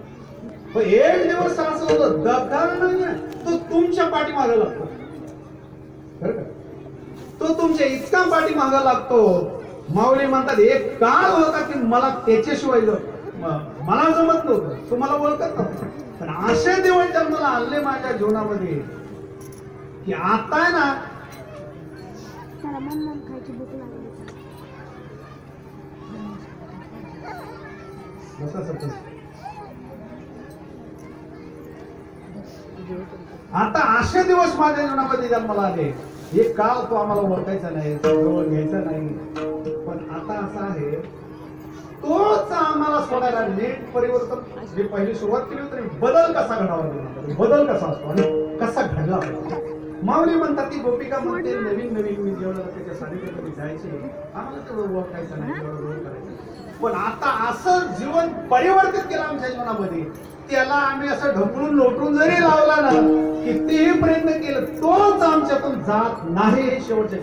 पण एक दिवस असं होतं दखल नाही, तो तुमच्या पाठीमागे लागतो. तो तुमच्या इतका पाठीमागा लागतो. माऊली म्हणतात एक काळ होता की मला त्याच्याशिवाय मला जमत नव्हतं, तुम्हाला ओळखत नव्हतं, पण असे दिवस जन्माला आणले माझ्या जीवनामध्ये की आता आहे ना आता असे दिवस माझ्या जीवनामध्ये जन्माला आले. एक काळ तो आम्हाला ओळखायचा नाही, जवळ घ्यायचा नाही, पण आता असा आहे तोच आम्हाला सोडायला नेट परिवर्तन जे पहिली सुरुवात केली होती, बदल कसा घडावा, बदल कसा असतो आणि कसा घडला. माऊली म्हणतात की गोपिका म्हणते नवीन नवीन मी जेवढं त्याच्या सानिध्यामध्ये जायचे, आम्हाला तेवढं ओळखायचं नाही, तेवढं ओळख करायचं. पण आता असं जीवन परिवर्तित केलं आमच्या जीवनामध्ये, त्याला आम्ही असं ढकलून लोटून जरी लावला ना, कितीही प्रयत्न केलं तोच आमच्यातून जात नाही. हे शेवटच्या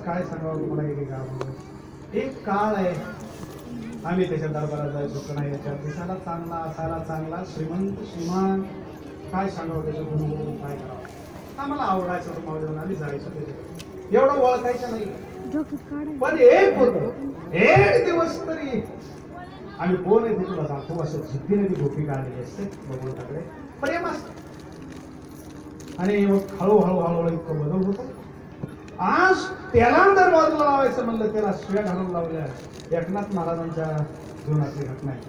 काय सांगावं तुम्हाला. एक काळ आहे आम्ही त्याच्या दरबारात जायचो नाही, याच्या दिसायला चांगला, असायला चांगला, श्रीमंत श्रीमान, काय सांगावं त्याच्या गुणवरून, काय करावं. आम्हाला आवडायचं तो मावळीवर, आम्ही जायचो त्याच्याकडे. एवढं ओळखायचं नाही, पण एक होतं, एक दिवस तरी आम्ही कोण आहे तुला दाखवू असं जिद्दीने ती गोपिका आलेली असते भगवंताकडे, प्रेम असतं. आणि मग हळूहळू हळूहळू इतकं बदल होतो. आज त्याला जर बाजूला लावायचं म्हणलं, त्याला शिव्या घालून लावल्या. एकनाथ महाराजांच्या जीवनातली घटना आहे.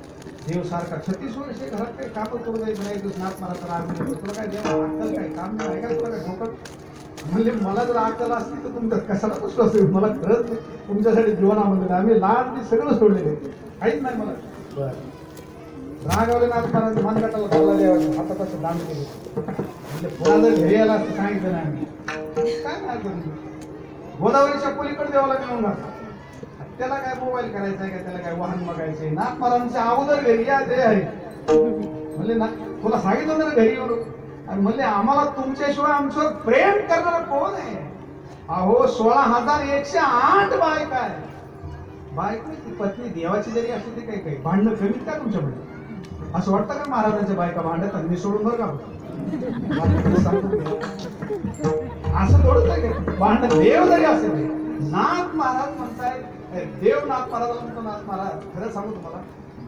देव सारखा 36 वर्ष घरात काही काम करू द्यायचं नाही. नाथ महाराज राग म्हणतो, तुला काय देव अक्कल काय, काम नाही काय, तुला काय डोकं. म्हणजे मला जर अक्कल असती तर तुमचं कशाला कसं असेल, मला खरंच नाही. तुमच्यासाठी जीवनामध्ये आम्ही लाड मी सगळं सोडलेले, काहीच नाही मला. बरं रागवले नाथ महाराज मनगटाला चालला द्यावा, हातात असं दान केलं. म्हणजे पुन्हा जर घरी यायला असं सांगितलं नाही आम्ही, काय नाही करू. गोदावरीच्या पलीकडे देवाला मिळून घातला. त्याला काय मोबाईल करायचा आहे का, त्याला काय वाहन बघायचंय. नाथ महाराजांच्या अगोदर घरी या ते आहे. म्हणले ना तुला सांगितलं ना घरी येऊन, आणि म्हणले आम्हाला तुमच्याशिवाय आमच्यावर प्रेम करणारा कोण आहे. अहो 16,108 बायका आहे. बायको ती पत्नी देवाची जरी असली तरी काही काही भांडणं कमीत का तुमच्याकडे. असं वाटतं का महाराजांच्या बायका भांडत मी सोडून बरं का. असं थोडंच आहे का भांडण. देव जरी असेल, नाथ महाराज म्हणताय, देव नाथ महाराज म्हणतो, नाथ महाराज खरं सांगू तुम्हाला,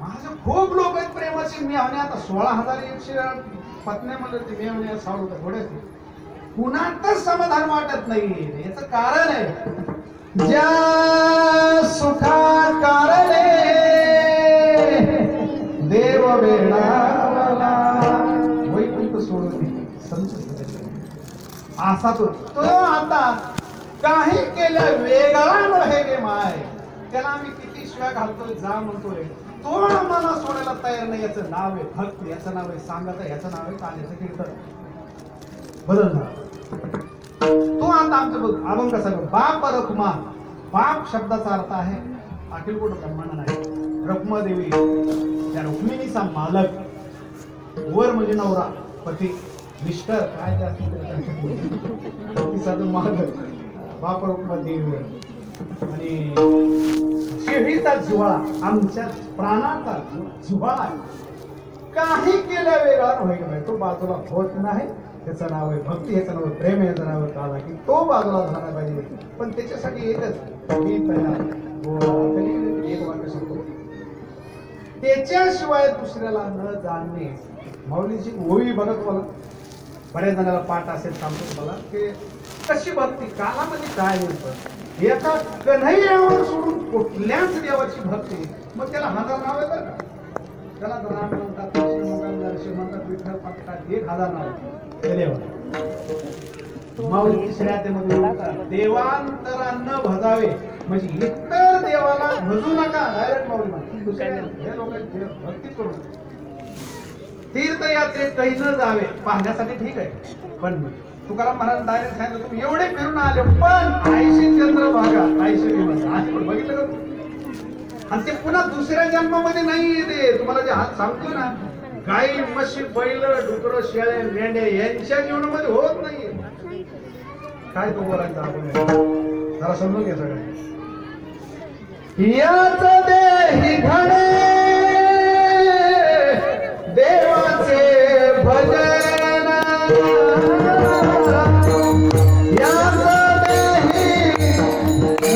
माझे खूप लोक आहेत प्रेमाचे. मी म्हणे आता 16,108 पत्न्या म्हणलं ते, मी म्हणे 100 रुपये थोडेच. कुणातच समाधान वाटत नाही. याचं कारण आहे, ज्या सुखा कारणे देव वेळाला वैकुंठ सोडून संत असा तो आता काही केल्या वेगळा नव्हे गे माय. त्याला आम्ही किती शिव्या घालतोय, जा म्हणतोय, तो मला सोडायला तयार नाही. याचं नाव आहे भक्त, याचं नाव आहे सांगत, याचं नाव आहे कान्याचं कीर्तन. बदलणार तो आता आमचं बघ अभंग कसा बाप रखुमा. बाप शब्दाचा अर्थ आहे अखिलकोट ब्रह्मांड नाही. रखुमा देवी त्या रुक्मिणीचा मालक, वर म्हणजे नवरा, पती, मिस्टर काय ते असतं मालक. बाप रखुमा देवी आणि शेळीचा जिव्हाळा, आमच्या प्राणाचा जिव्हाळा. काही केल्या वेगळा नव्हे, तो बाजूला होत नाही. त्याचं नाव आहे भक्ती, याचं नाव प्रेम, याचं नाव काला, की तो बाजूला झाला पाहिजे. पण त्याच्यासाठी एकच मी पहिला एक वाक्य सांगतो, त्याच्याशिवाय दुसऱ्याला न जाणणे. माऊलीची ओवी बघत मला बऱ्याच जणांना पाठ असेल, सांगतो तुम्हाला की कशी भक्ती कालामध्ये काय होतं. एका कन्हैयावर सोडून कुठल्याच देवाची भक्ती, मग त्याला 1000 नाव आहे बरं का. त्याला राम म्हणतात, कृष्ण म्हणतात, नरसिंह म्हणतात, विठ्ठल म्हणतात, 1000 नाव. माऊली तिसऱ्या देवांतरा न भजावे, म्हणजे इतर देवाला भजू नका. डायरेक्ट माऊली म्हणतात दुसऱ्या लोकांची भक्ती करू. तीर्थयात्रेत काही न जावे, पाहण्यासाठी ठीक आहे, पण तुकाराम महाराज डायरेक्ट सांगितलं तुम्ही एवढे फिरून आले, पण 80 चंद्रभागा 80 बघितलं का. आणि ते पुन्हा दुसऱ्या जन्मामध्ये नाही येते. तुम्हाला जे हात सांगतो ना, गाई, म्हशी, बैल, डुकर, शेळे, मेंढे यांच्या जीवनामध्ये होत नाहीये. काय तो बोलायचा आपण जरा समजून घ्या सगळं. याच देही घडे देवाचे भजन, याच देही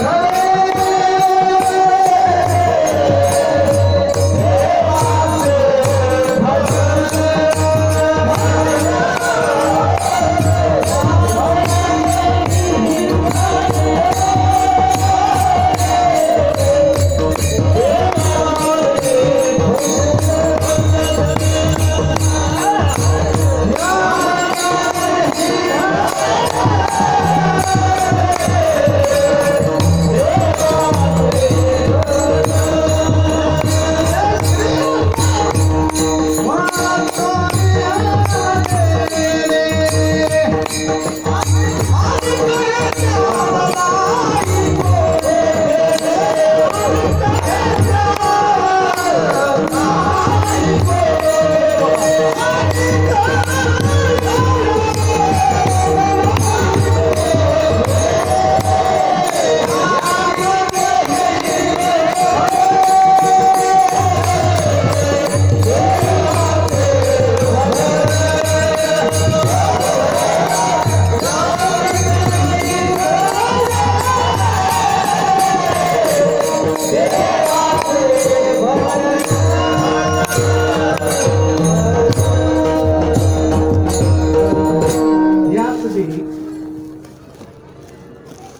घडे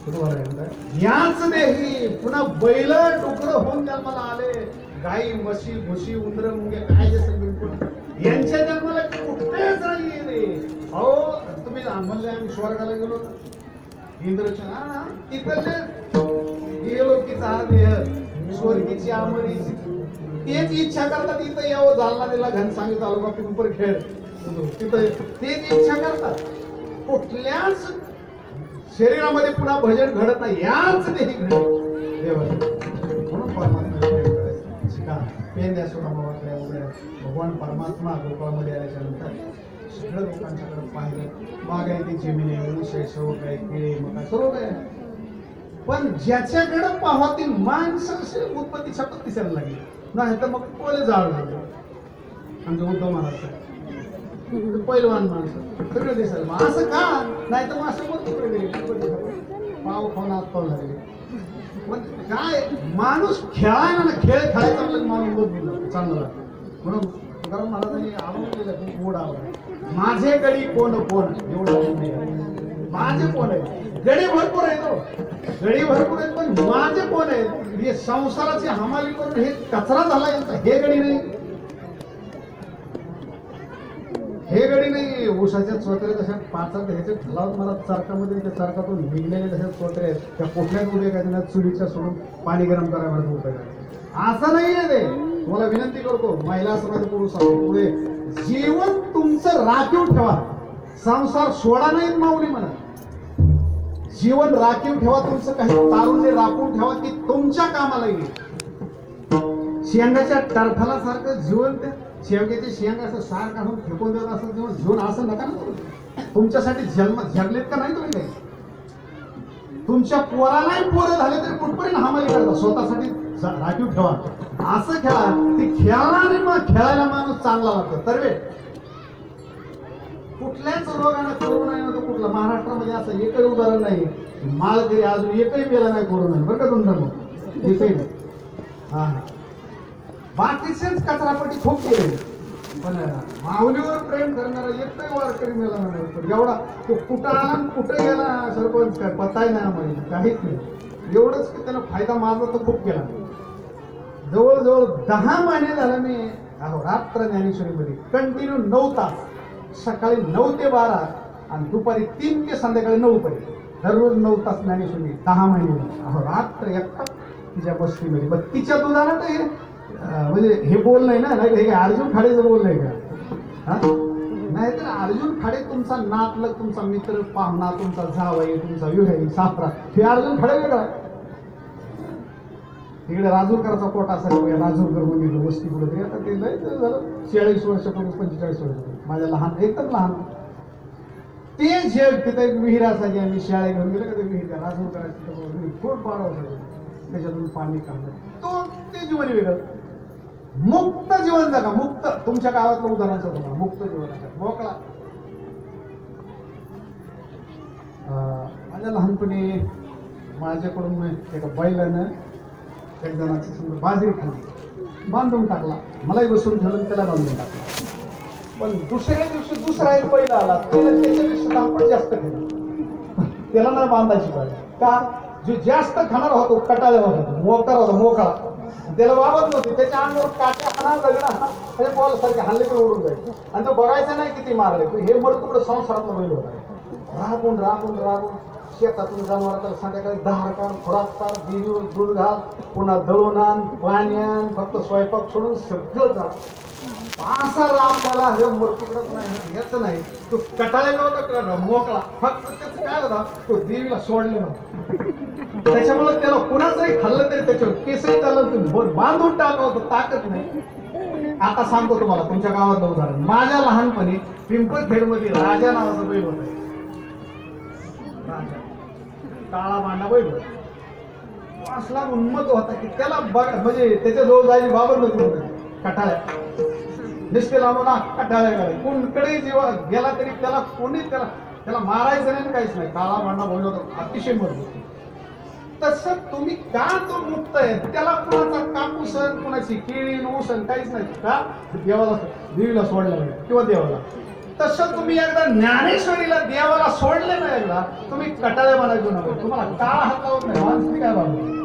बरोबर आहे ना? याच देही पुन्हा बैल डुकर होऊन जन्माला आले, गाई म्हशी घुशी उंदर मुंगे काय जे सगळे यांच्या जन्माला कुठेच नाहीये रे. अहो तुम्ही म्हणले आम्ही स्वर्गाला गेलो इंद्रच्या तिकडले गेलो की हा देह स्वर्गीची आमरी तेच इच्छा करतात इथं यावं जालना दिला घनसांगी तालुका पिंपर खेळ तिथं तेच इच्छा करतात. कुठल्याच शरीरामध्ये पुन्हा भजन घडत नाही, याच देही घडत म्हणून परमात्मा शिका पेंद्या सुरामावातल्या वगैरे भगवान परमात्मा गोपाळमध्ये आल्याच्या नंतर सगळं लोकांच्याकडे पाहिलं बागायती जमिनी विषय सर्व काय केळे मका सर्व काय, पण ज्याच्याकडे पाहावा ती माणसं उत्पत्ती छपत दिसायला लागली, नाही तर मग कोले जाळ लागले. आमचं उद्धव महाराज पैलवान माणसं सगळं दिसायला मग असं का नाही तर मग असं मग तिकडे गेले पाव खाऊन आत पाव लागले. पण काय माणूस खेळायला ना खेळ खेळायचा आपल्याला माणूस बदलून चांगला म्हणून तुकाराम महाराजांनी आवडून दिलं खूप गोड आवड. माझे गडी कोण कोण एवढं माझे कोण आहे, गडी भरपूर आहे तो गडी भरपूर आहेत पण माझे कोण आहेत, हे संसाराची हमाली करून हे कचरा झाला यांचा, हे गडी नाही हे गडी नाही. ऊसाच्या चोत्र्या तशा पाचात ह्याच्या फलावत मला चरकामध्ये त्या चरकातून निघलेले तशा चोत्र्या आहेत त्या कुठल्याच उभे काय चुलीच्या सोडून पाणी गरम करायला उपयोग असं नाही आहे ते. तुम्हाला विनंती करतो महिला समाज पुरुष पुढे जीवन तुमचं राखीव ठेवा, संसार सोडा नाही माऊली म्हणा. जीवन राखीव ठेवा, तुमचं काही तारुण्य राखून ठेवा की तुमच्या कामाला येईल. शेंगाच्या टरफला सारखं जीवन ते शेवग्याचे शेंग असं सार काढून फेकून देत असं जेव्हा जीवन असं नका ना तुम्ही. तुमच्यासाठी जन्म जगलेत का नाही तुम्ही काही, तुमच्या पोरालाही पोरं झाले तरी कुठपर्यंत हमाली करता, स्वतःसाठी राखीव ठेवा. असं खेळा ती खेळायला आणि मग खेळायला माणूस चांगला लागतो. तर कुठल्याच रोगाने कोरोना नाही होतं कुठला महाराष्ट्रामध्ये असं एकही उदाहरण नाही माळकरी अजून एकही मेला नाही कोरोना बरं का तुमचा मग एकही नाही. हा बाकीचेच कचरापट्टी खूप केले पण माऊलीवर प्रेम करणारा एकही वारकरी मेला नाही. एवढा तो कुठं आला कुठे गेला सरपंच काय पताही नाही आम्हाला काहीच नाही. एवढंच की त्याला फायदा माझा तर खूप केला. जवळजवळ 10 महिने झाले मी रात्र ज्ञानेश्वरीमध्ये कंटिन्यू 9 तास, सकाळी 9 ते 12 आणि दुपारी 3 ते संध्याकाळी 9 पर्यंत दररोज 9 तास ज्ञानेश्वरी 10 महिने रात्र एकटा तिच्या बस्तीमध्ये. पण तिच्या दुधाला तर हे म्हणजे हे बोल नाही ना, नाही हे अर्जुन खाडेचं बोल नाही का, हा नाहीतर अर्जुन खाडे तुमचा नातलग तुमचा मित्र पाहुणा तुमचा जावई तुमचा विहाई सासरा हे अर्जुन खाडे वेगळा. तिकडे राजूरकरांचा कोटा असायचा राजूरकर म्हणजे वस्ती कुठे तरी आता ते लय झालं 40 वर्षापूर्वी 45 वर्षापूर्वी माझ्या लहान एकदम लहान ते जग तिथे एक विहीर असायची आम्ही शाळे घेऊन गेलो का ते विहीर राजूरकरांची खूप बारा असायचं त्याच्यातून पाणी काढलं तो ते जीवन वेगळं. मुक्त जीवन जगा मुक्त तुमच्या गावातलं उदाहरण तुम्हाला मुक्त जीवन मोकळा. माझ्या लहानपणी माझ्याकडून एका बैलानं एक जणाची समजा बाजरी खाली बांधून टाकला, मलाही बसून ठेवलं त्याला बांधून टाकला. पण दुसऱ्या दिवशी दुसरा एक बैल आला त्याच्यापेक्षा आपण जास्त केलं त्याला नाही बांधायची पाहिजे का जो जास्त खाणार होतो कटाळा होता मोकार होता मोकळा त्याला वावत नव्हती त्याच्या अंगावर काट्या हाणार दगडा हे बॉल सारखे हल्ले पण उडून जायचे आणि तो बघायचा नाही किती मारले हे मर तुकडं संसारातला बैल होता. राबून राबून राबून शेतातून जनावराला संध्याकाळी 10 काढ खुराक काढ देवीवर दूध घाल पुन्हा दळून आण पाणी आण फक्त स्वयंपाक सोडून सगळं जा असा राम त्याला हे मूर्तीकडच नाही याच नाही तो कटाळ्याला होता मोकळा फक्त त्याचं काय होता तो देवीला सोडले नव्हतं त्याच्यामुळे त्याला कुणाचंही खाल्लं तरी त्याच्यावर केसही चाललं तुम्ही बांधून टाकलं होतं ताकद नाही. आता सांगतो तुम्हाला तुमच्या गावातलं उदाहरण. माझ्या लहानपणी पिंपळखेडमध्ये राजा नावाचा बैल होता राजा काळा मांडा बैल होता असला उन्मत होता की त्याला बघ म्हणजे त्याच्या जवळ जायची बाबत नव्हती कटाळ्या निष्ठे लावून कटाळ्या गेला कोणकडे जेव्हा गेला तरी त्याला कोणीच त्याला मारायचं नाही काहीच नाही. काळा मांडा बैल होता अतिशय मजबूत. तसं तुम्ही का तो मुक्त आहे त्याला कुणाचा कापूसन कुणाची केळी ऊसन काहीच नाही का देवाला देवीला सोडलं किंवा देवाला तसं तुम्ही एकदा ज्ञानेश्वरीला देवाला सोडले ना एकदा तुम्ही कटाळे मला घेऊन आलो तुम्हाला काळ हात लावत नाही माणसं काय बाबा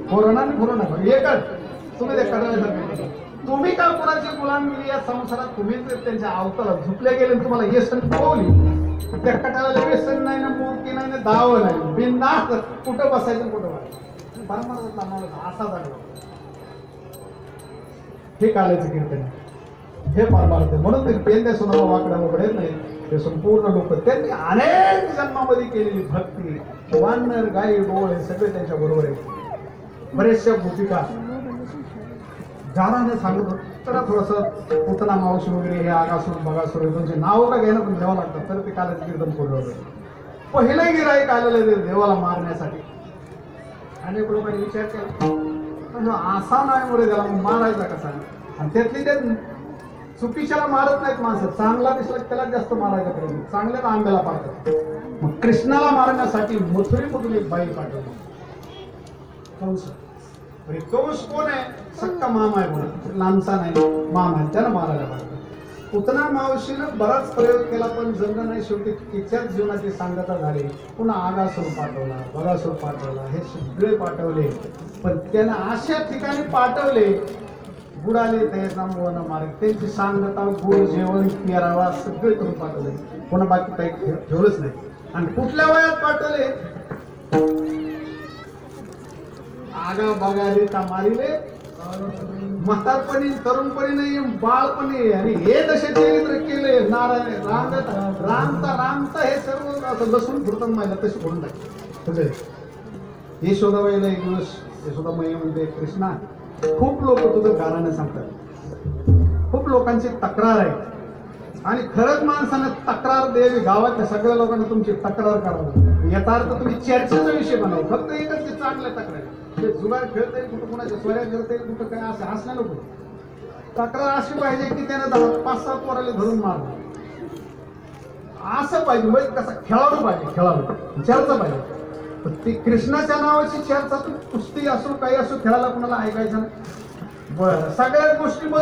कोरोना नका एकच तुम्ही ते कटाळे तुम्ही का कोणाची गुलामगिरी या संसारात तुम्ही त्यांच्या अवताला झुकले गेले तुम्हाला व्यसन पोवली त्या कटाळ्याला व्यसन नाही ना मूर्ती नाही ना दाव नाही बिनधास्त कुठं बसायचं कुठं बसायचं परमार्थातला माणूस असा झाला हे कालाचं कीर्तन आहे. हे परमार्थ म्हणून ते पेंद्या सोनाला वाकडा वगैरे नाही ते संपूर्ण लोक त्यांनी अनेक जन्मामध्ये केलेली भक्ती वानर गाई डोळ हे सगळे त्यांच्या बरोबर आहेत बरेचशा भूमिका जाराने सांगत होत तर थोडस पुतना मावशी वगैरे हे आगासूर बगासूर त्यांचे नाव का घ्यायला पण घ्यावं लागतं तर ते कालाचं कीर्तन पूर्ण होतं. पहिलं गिराईक आलेलं ते देवाला मारण्यासाठी अनेक लोकांनी विचार केला असा नाही मुळे त्याला मारायचा कसा आणि त्यातली ते चुकीच्याला मारत नाहीत माणसं चांगला दिसला त्याला जास्त मारायचा प्रयत्न चांगल्याला आंब्याला पाठवतात. मग कृष्णाला मारण्यासाठी मथुरीमधून एक बाई पाठवली कंस. कंस कोण आहे सक्का मामा आहे म्हणून लांबचा नाही मामा आहे त्याला मारायला पाठवलं. पुतना मावशीनं बराच प्रयोग केला पण जमलं नाही शेवटी तिच्याच जीवनाची सांगता झाली. पुन्हा आगासूर पाठवला बगासूर पाठवला हे सगळे पाठवले पण त्यांना अशा ठिकाणी पाठवले बुडाले त्याचा मोहन मार्ग त्यांची सांगता गोड जेवण पेरावा सगळे करून पाठवले पुन्हा बाकी काही ठेवलंच नाही. आणि कुठल्या वयात पाठवले आगा बगाले का मारिले म्हातारपणी तरुणपणी नाही बाळपणी आणि हे तसे चरित्र केले नारायण रामता हे सर्व असं बसून फुरतात माहिती तसे फोडून टाकले. यशोदाबाईला एक दिवस यशोदाबाई म्हणते कृष्णा खूप लोक तुझं गाणं सांगतात खूप लोकांची तक्रार आहे आणि खरंच माणसानं तक्रार द्यावी गावातल्या सगळ्या लोकांना तुमची तक्रार करावी याचा अर्थ तुम्ही चर्चेचा विषय बनाव फक्त एकच की चांगल्या तक्रार ते जुगार खेळता येईल कुठं कोणाच्या स्वऱ्या करता येईल कुठं काय असं हसल्या नको तक्रार अशी पाहिजे की त्यानं 5-7 पोराला धरून मारलं असं पाहिजे म्हणजे कसा खेळाडू पाहिजे खेळाडू चर्चा पाहिजे. ती कृष्णाच्या नावाची चर्चा तू कुस्ती असो काही असो खेळायला कोणाला ऐकायचं नाही बरं सगळ्या गोष्टी बघ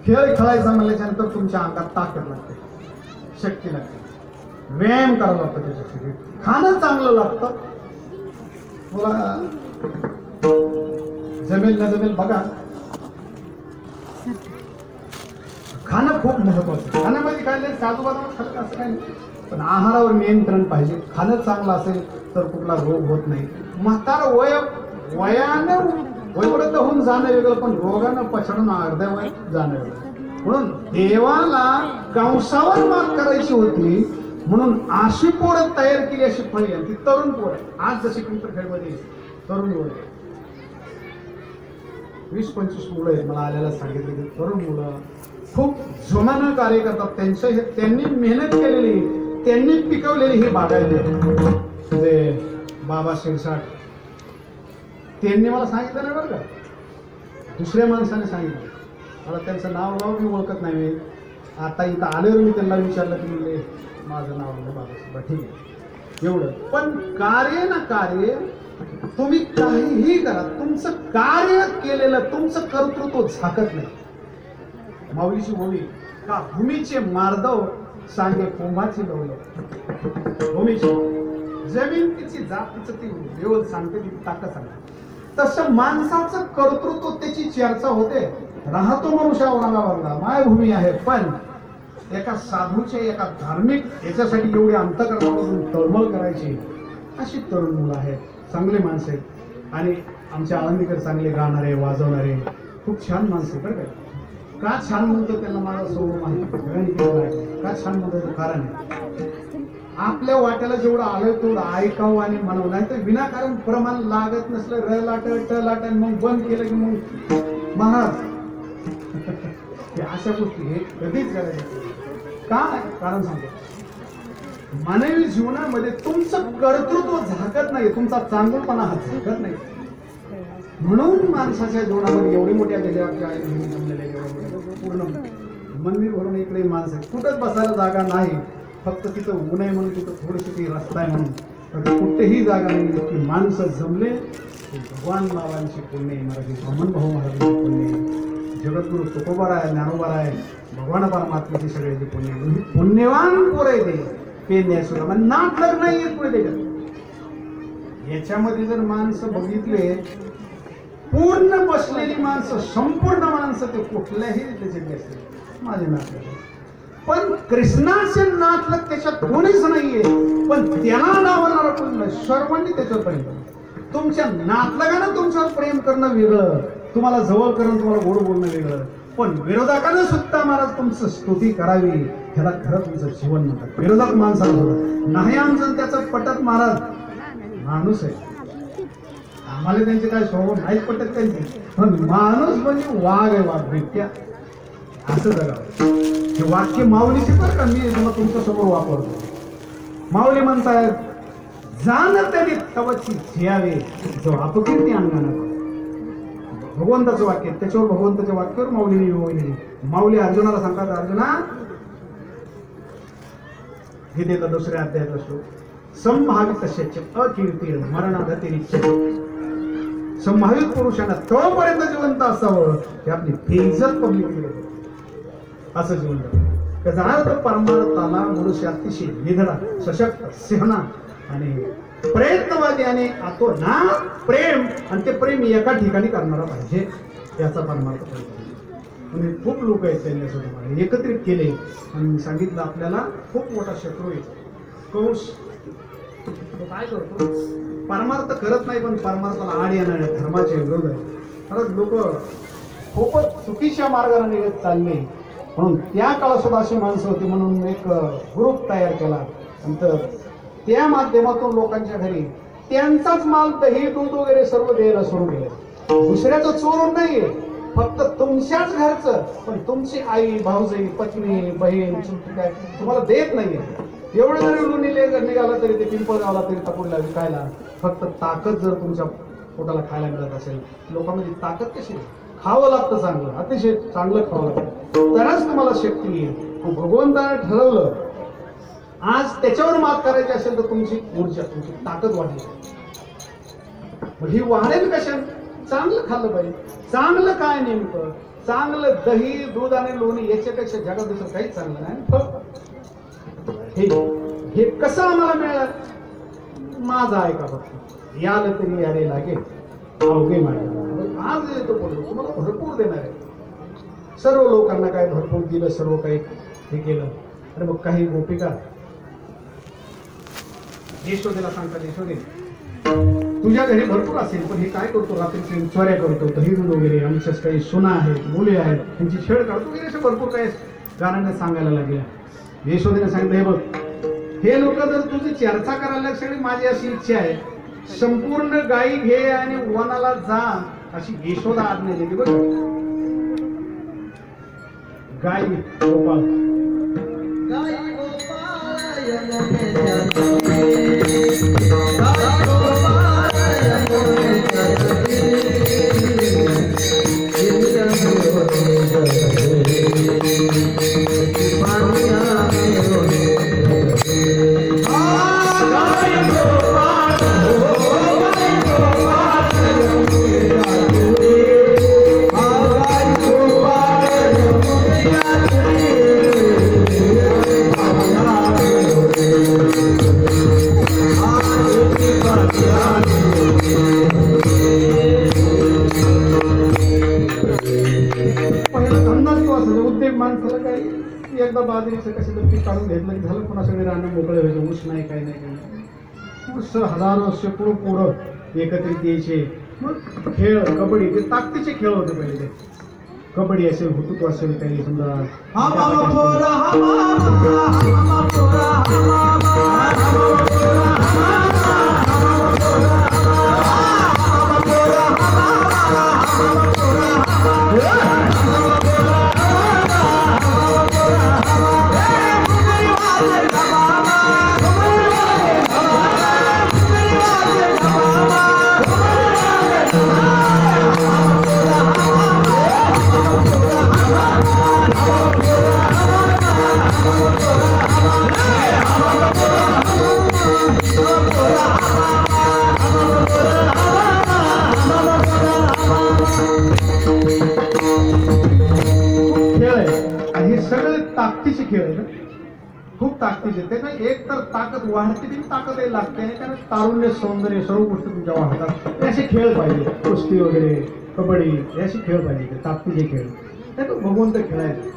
खेळ खेळायचा म्हणल्याच्यानंतर तुमच्या अंगात ताकद लागते शक्ती लागते व्यायाम करावा लागतो त्याच्यासाठी खाणं चांगलं लागतं तुला जमेल न जमेल बघा खाणं खूप महत्वाचं खाण्यामध्ये काय नाही काजू बदाम खाल्लं असं काही नाही पण आहारावर नियंत्रण पाहिजे खाणं चांगलं असेल तर कुठला रोग होत नाही. म्हातार वयानं वयवृद्ध होऊन जाणं वेगळं पण रोगानं पछाडून अर्ध्या वयात जाणं वेगळं म्हणून देवाला कंसावर मात करायची होती म्हणून अशी पोरं तयार केली अशी फळी ती तरुण पोरं आज जशी पिंपरखेडमध्ये तरुण मुलं 20-25 मुलं आहेत मला आल्याला सांगितलं की तरुण मुलं खूप जोमानं कार्य करतात त्यांनी मेहनत केलेली त्यांनी पिकवलेली ही बागायती म्हणजे बाबा शिरसाट त्यांनी मला सांगितलं नाही बरं का दुसऱ्या माणसाने सांगितलं मला त्यांचं नाव मी ओळखत नाही मी आता इथं आल्यावर मी त्यांना विचारलं की म्हणजे माझं नाव म्हणजे बाबा ठीक आहे एवढं पण कार्य ना कार्य तुम्ही काहीही करा तुमचं कार्य केलेलं तुमचं कर्तृत्व झाकत नाही. माऊलीची ओवी का भूमीचे मार्दव सांगे कुंभाची लवले भूमीची जमीन तिची जात तिचं ती देव सांगते ती ताकद सांगते तसं माणसाचं कर्तृत्व त्याची चर्चा होते राहतो मनुष्य औरंगाबादला मायभूमी आहे पण एका साधूच्या एका धार्मिक याच्यासाठी एवढी अंतःकरणापासून तळमळ करायची अशी तरुण मुलं आहेत चांगले माणसं आहेत आणि आमच्या आळंदीकर चांगले गाणारे वाजवणारे खूप छान माणसं बरं काय का छान म्हणतो त्यांना माझा स्वभाव माहिती का छान म्हणतो कारण आपल्या वाट्याला जेवढं आलं तेवढं ऐकावं आणि म्हणावं नाही तर विनाकारण प्रमाण लागत नसलं र लाट ट लाट मग बंद केलं की मग महाराज अशा गोष्टी हे कधीच करायचं का कारण सांगतो मानवी जीवनामध्ये तुमचं कर्तृत्व झाकत नाही तुमचा चांगलपणा हा झाकत नाही म्हणून माणसाच्या जीवनामध्ये एवढी मोठ्या देशाच्या पूर्ण मंदिर भरून इकडे माणसं कुठंच बसायला जागा नाही फक्त तिथं ऊन आहे म्हणून तिथं थोडीशी ती रस्ता आहे म्हणून कुठेही जागा नाही की माणसं जमले भगवान बाबांची पुण्य मराठी वामन भाऊ महाराजांची पुण्य जगद्गुरु तुकोबाराय ज्ञानोबाराय भगवान परमात्म्याची सगळ्याची पुण्य पुण्यवान पोर आहे ते पेन्या सुद्धा मग नाटक नाही येत पुढे त्याच्यात. याच्यामध्ये जर माणसं बघितले पूर्ण बसलेली माणसं संपूर्ण माणसं ते कुठल्याही त्याच्यात असते माझे नाटक. पण कृष्णाचे नाटक त्याच्यात कोणीच नाहीये, पण त्याला लावणारा कोण नाही. सर्वांनी त्याच्यावर प्रेम करणं, तुमच्या नातलगानं तुमच्यावर प्रेम करणं वेगळं, तुम्हाला जवळ करणं, तुम्हाला गोड बोलणं वेगळं, पण विरोधकानं सुद्धा महाराज तुमचं स्तुती करावी ह्याला खरं तुमचं जीवन म्हणतात. विरोधक माणसाला नाही आमचं त्याचं पटत महाराज माणूस आहे, आम्हाला त्यांचे काय स्वभाव नाहीच पटत त्यांचे, पण माणूस म्हणजे वाघ आहे, वाघ बिबट्या असं जगावं. हे वाक्य माऊलीचे बरं का, मी तुम्हाला तुमच्या समोर वापरतो. माऊली म्हणतायत जाण तरी तवची झियावे जो अपकीर्ती अंगाना. भगवंताचं वाक्य त्याच्यावर भगवंताच्या वाक्यावर माऊलीने योगली. माऊली अर्जुनाला सांगतात, अर्जुना गीतेचा दुसऱ्या अध्यायाचा श्लोक, संभावित शच्य अकीर्ती मरणागतिरिच्य. संभावित पुरुषांना तोपर्यंत जिवंत असावं की आपली बेइज्जत पब्लिक असं जीवन जगावं. त्याचा अर्थ परमार्थाला मनुष्य अतिशय निधडा सशक्त सिंहना आणि प्रयत्नवादी आणि आतोनात प्रेम, आणि ते प्रेम एका ठिकाणी करणारा पाहिजे याचा परमार्थ म्हणजे खूप लोक आहेत त्यांच्यासोबत एकत्रित केले आणि सांगितलं आपल्याला खूप मोठा शत्रू आहे कंस. तो काय करतो, परमार्थ करत नाही पण परमार्थाला आड येणाऱ्या धर्माचे विरोध आहे. खरंच लोक खूपच चुकीच्या मार्गाने निघत चालले, म्हणून त्या काळात सुद्धा अशी माणसं होती, म्हणून एक ग्रुप तयार केला. नंतर त्या माध्यमातून लोकांच्या घरी त्यांचाच माल दही दूध वगैरे सर्व द्यायला सुरू केलं. दुसऱ्याचं चोरून नाहीये, फक्त तुमच्याच घरचं, पण तुमची आई भाऊजाई पत्नी बहीण काय तुम्हाला देत नाहीये. एवढं जरी लोणीले निघाला तरी ते पिंपळ गावला तरी तकुडला विकायला. फक्त ताकद जर तुमच्या पोटाला खायला मिळत असेल, लोकांमध्ये ताकद कशी खावं लागतं, चांगलं अतिशय चांगलं खावं लागतं, तरच तुम्हाला शक्ती येईल. भगवंताने ठरवलं आज त्याच्यावर मात करायची असेल तर तुमची ऊर्जा तुमची ताकद वाढली. ही वाढेल कशा, चांगलं खाल्लं पाहिजे. चांगलं काय नेमकं, चांगलं दही दूध आणि लोणी याच्यापेक्षा जगात दुसरं काहीच चांगलं नाही. हे कसं आम्हाला मिळालं, माझं ऐका फक्त, याला तरी यारे लागेल अवघे मागे आज येतो बोलतो तुम्हाला भरपूर देणार आहे. सर्व लोकांना काय भरपूर दिलं, सर्व काही हे केलं. अरे मग काही गोपिका यशोदेला सांगतात, यशोदे तुझ्या घरी भरपूर असेल, पण हे काय करतो, रात्री चोऱ्या करतो, दही दूध वगैरे, आमच्याच काही सुना आहेत, मुले आहेत, त्यांची छेड काढतो वगैरे, असे भरपूर काही गाण्याने सांगायला लागल्या. यशोदेने सांगितलं, हे बघ हे लोक जर तुझी चर्चा करायला लागली, माझी अशी इच्छा आहे संपूर्ण गायी घे आणि वनाला जा अशी यशोदा आज्ञा दिली. बघ गाय गोपाळ माणसाला काही एकदा बाजरीचं कसे तर पीक काढून घेतलं की झालं, पुन्हा सगळे राहणं मोकळे व्हायचे. ऊस नाही, काही नाही, काही नाही. ऊस हजारो शेकडो पोरं एकत्रित यायचे. मग खेळ कबड्डी, ते ताकदीचे खेळ होते पहिले. ते कबड्डी असेल, हुतुक असेल, काही समजा ना एक तर ताकद वाढते ती ताकदही लागते आणि त्यानं तारुण्य सौंदर्य सर्व गोष्टी तुमच्या वाढतात. हे असे खेळ पाहिजे, कुस्ती वगैरे, कबड्डी हे असे खेळ पाहिजे, ताकदीचे खेळ. हे तो भगवंत खेळायचे.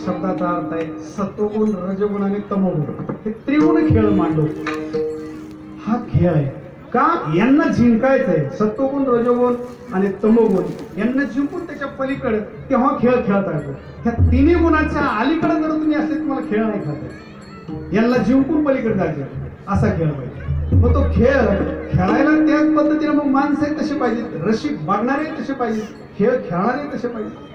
शब्दाचा अर्थ आहे सत्वगुण, रजगुण आणि तमोगुण हे त्रिगुण खेळ मांडतो. हा खेळ आहे का यांना जिंकायचंय. सत्वगुण, रजगुण आणि तमोगुण यांना जिंकून त्याच्या पलीकडे तेव्हा खेळ खेळता येतो. ह्या तिन्ही गुणाच्या अलीकडे जर तुम्ही असले तुम्हाला खेळ नाही खेळता. यांना जिंकून पलीकडे जायचं असा खेळ पाहिजे. मग तो खेळ खेळायला त्याच पद्धतीने मग माणसं तसे पाहिजेत, रसिक बघणारे तसे पाहिजेत, खेळ खेळणारे तसे पाहिजे.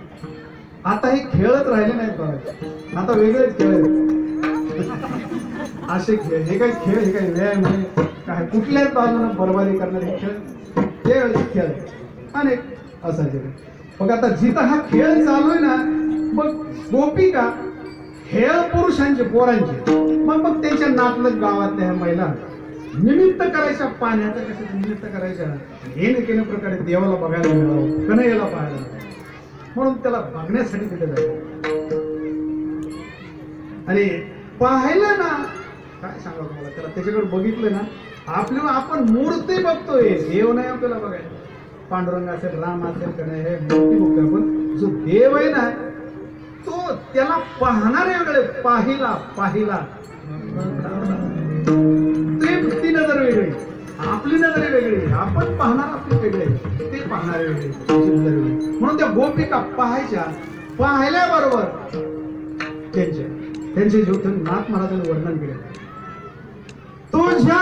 आता हे खेळच राहिले नाहीत बघा, आता वेगळेच खेळ असे खेळ. हे काही खेळ, हे काही व्यायाम आहे काय, कुठल्याच बाजूने बरबादी करणारे खेळ ते खेळ अनेक असायचे. मग आता जिथं हा खेळ चालू आहे ना, मग गोपिका खेळ पुरुषांचे, पोरांचे, मग त्यांच्या नातलग गावातल्या ह्या महिला निमित्त करायच्या, पाण्याचं कसं निमित्त करायच्या, हे न केल्या प्रकारे देवाला बघायला मिळावं, कन्हैयाला पाहायला मिळावं म्हणून त्याला बघण्यासाठी तिथे जायचं. आणि पाहायला ना काय सांगा तुम्हाला, त्याला त्याच्याकडे बघितलं ना, आपल्याला आपण मूर्ती बघतोय, देव नाही आपल्याला बघायला. पांडुरंग असेल, राम असेल, कन्हैया हे मूर्ती बघतोय आपण. जो देव आहे ना तो त्याला पाहणारे वेगळे, पाहिला ती नजर वेगळी, आपली नजर वेगळी, आपण पाहणार आपली वेगळे, ते पाहणारे वेगळे, नजर वेगळी. म्हणून त्या गोपिका पाहायच्या, पाहिल्याबरोबर त्यांचे जीव नाथ महाराजांनी वर्णन केले. तुझ्या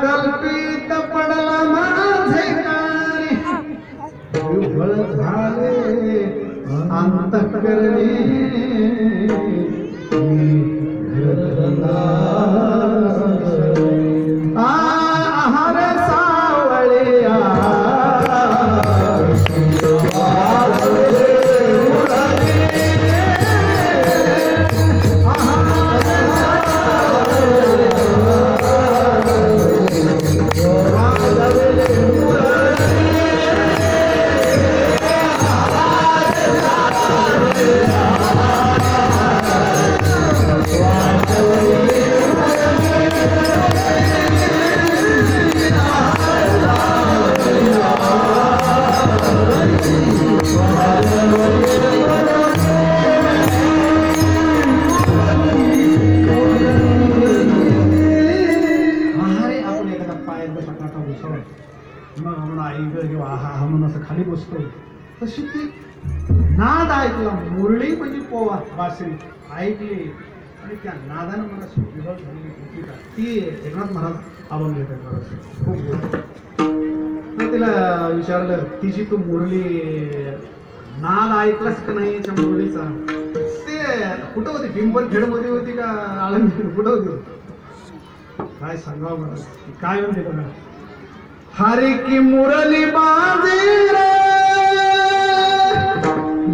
कल्पित पडला माझे कानी, विफळ झाले अंतःकरणी, आहार सावळ्या खाली बसतो. तशी ती नाद ऐकला, मुरळी म्हणजे पोवा बासरी ऐकली आणि त्या नादानं मला विभाग झालेली गोपिका ती एकनाथ महाराज अभंग घेतात मला खूप. तिला विचारलं, तिची तू मुरली नाद ऐकलास का नाही याच्या मुरलीचा? ते कुठं होती, पिंपळखेड मध्ये होती का आळंदी, कुठं होती? काय सांगावं मला, काय म्हणते बघा. हरि की मुरली बाजी रे,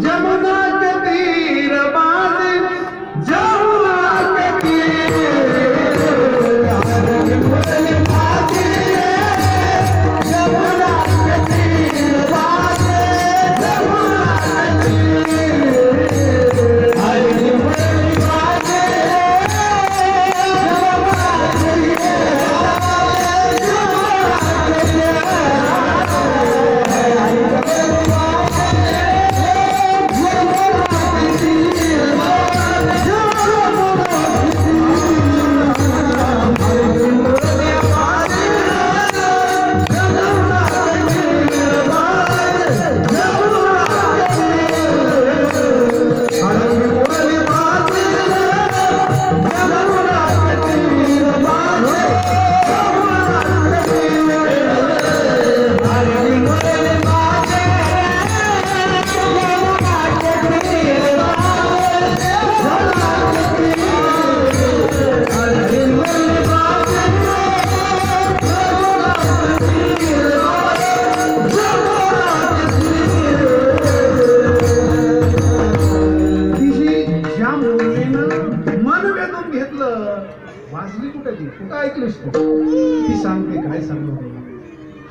जमुना के तीर बाजी, जमुना के तीर, हरि की मुरली बाजी रे, जमुना के तीर बाजी, जमुना के तीर, हरि की मुरली बाजी रे, जमुना के तीर,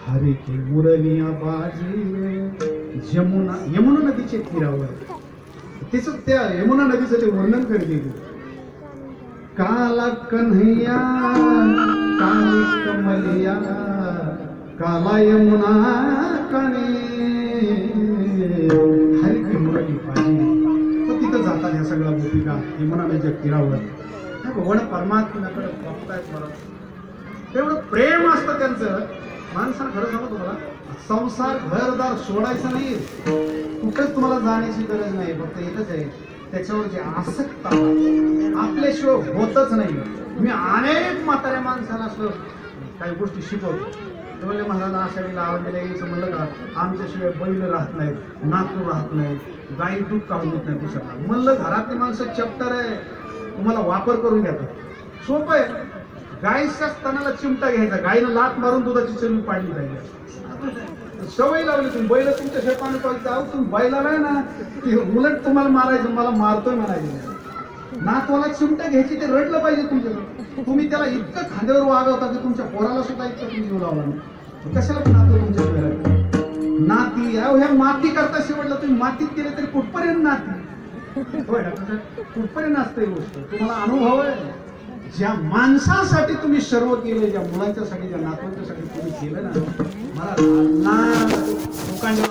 हरे के मुरलिया बाजी यमुना नदीच्या तीरावर तिचं त्या यमुना नदीचं ते वर्णन करते. काला कन्हैया काली कमलिया काला यमुना कणे हरी की मुरली पाहिजे. तो तिथं जातात ह्या सगळ्या गोपिका यमुना नदीच्या तीरावर. भगवान परमात्म्याकडे बघतायत मला. तेवढं प्रेम असतं त्यांचं. माणसानं खरं सांगू तुम्हाला, संसार घरदार सोडायचं नाही, कुठेच तुम्हाला जाण्याची गरज नाही. फक्त एकच आहे, त्याच्यावर जे आसक्ता आपल्याशिवाय होतच नाही. मी अनेक म्हाताऱ्या माणसाला असं काही गोष्टी शिकवतो. ते म्हणले महाराज आषाढीला आवडलेल्या यायचं म्हणलं का आमच्याशिवाय बैल राहत नाहीत, नातू राहत नाहीत, गाई दूध काढून देत नाही दुसऱ्याला. म्हणलं घरातली माणसं चॅप्टर आहे, तुम्हाला वापर करून घ्या. सोपं आहे. गाईच्या स्तनाला चिमटा घ्यायचा, गाईनं लात मारून दुधाची चरबी पाडली पाहिजे. सवय लावली तुम्ही. बैल तुमच्या पाणी पाहिजे. अहो तुम्ही बैलाला आहे ना, ते उलट तुम्हाला मारायचं, मला मारतोय म्हणायचं. नातवाला चिमटा घ्यायची, ते रडलं पाहिजे तुमच्याकडे. तुम्ही त्याला इतकं खांद्यावर वागवता की तुमच्या पोराला सुद्धा इतकं तुम्ही जीव लावला नाही. कशाला पण नातं तुमच्या वेळेला नाती. अहो ह्या माती करता शेवटला तुम्ही मातीत केले तरी कुठपर्यंत नाती होय ना. कुठपर्यंत असते गोष्ट तुम्हाला अनुभव आहे. ज्या माणसासाठी तुम्ही सर्व केले, ज्या मुलांच्यासाठी, ज्या नातवांच्यासाठी तुम्ही केलं ना, मला लोकांच्या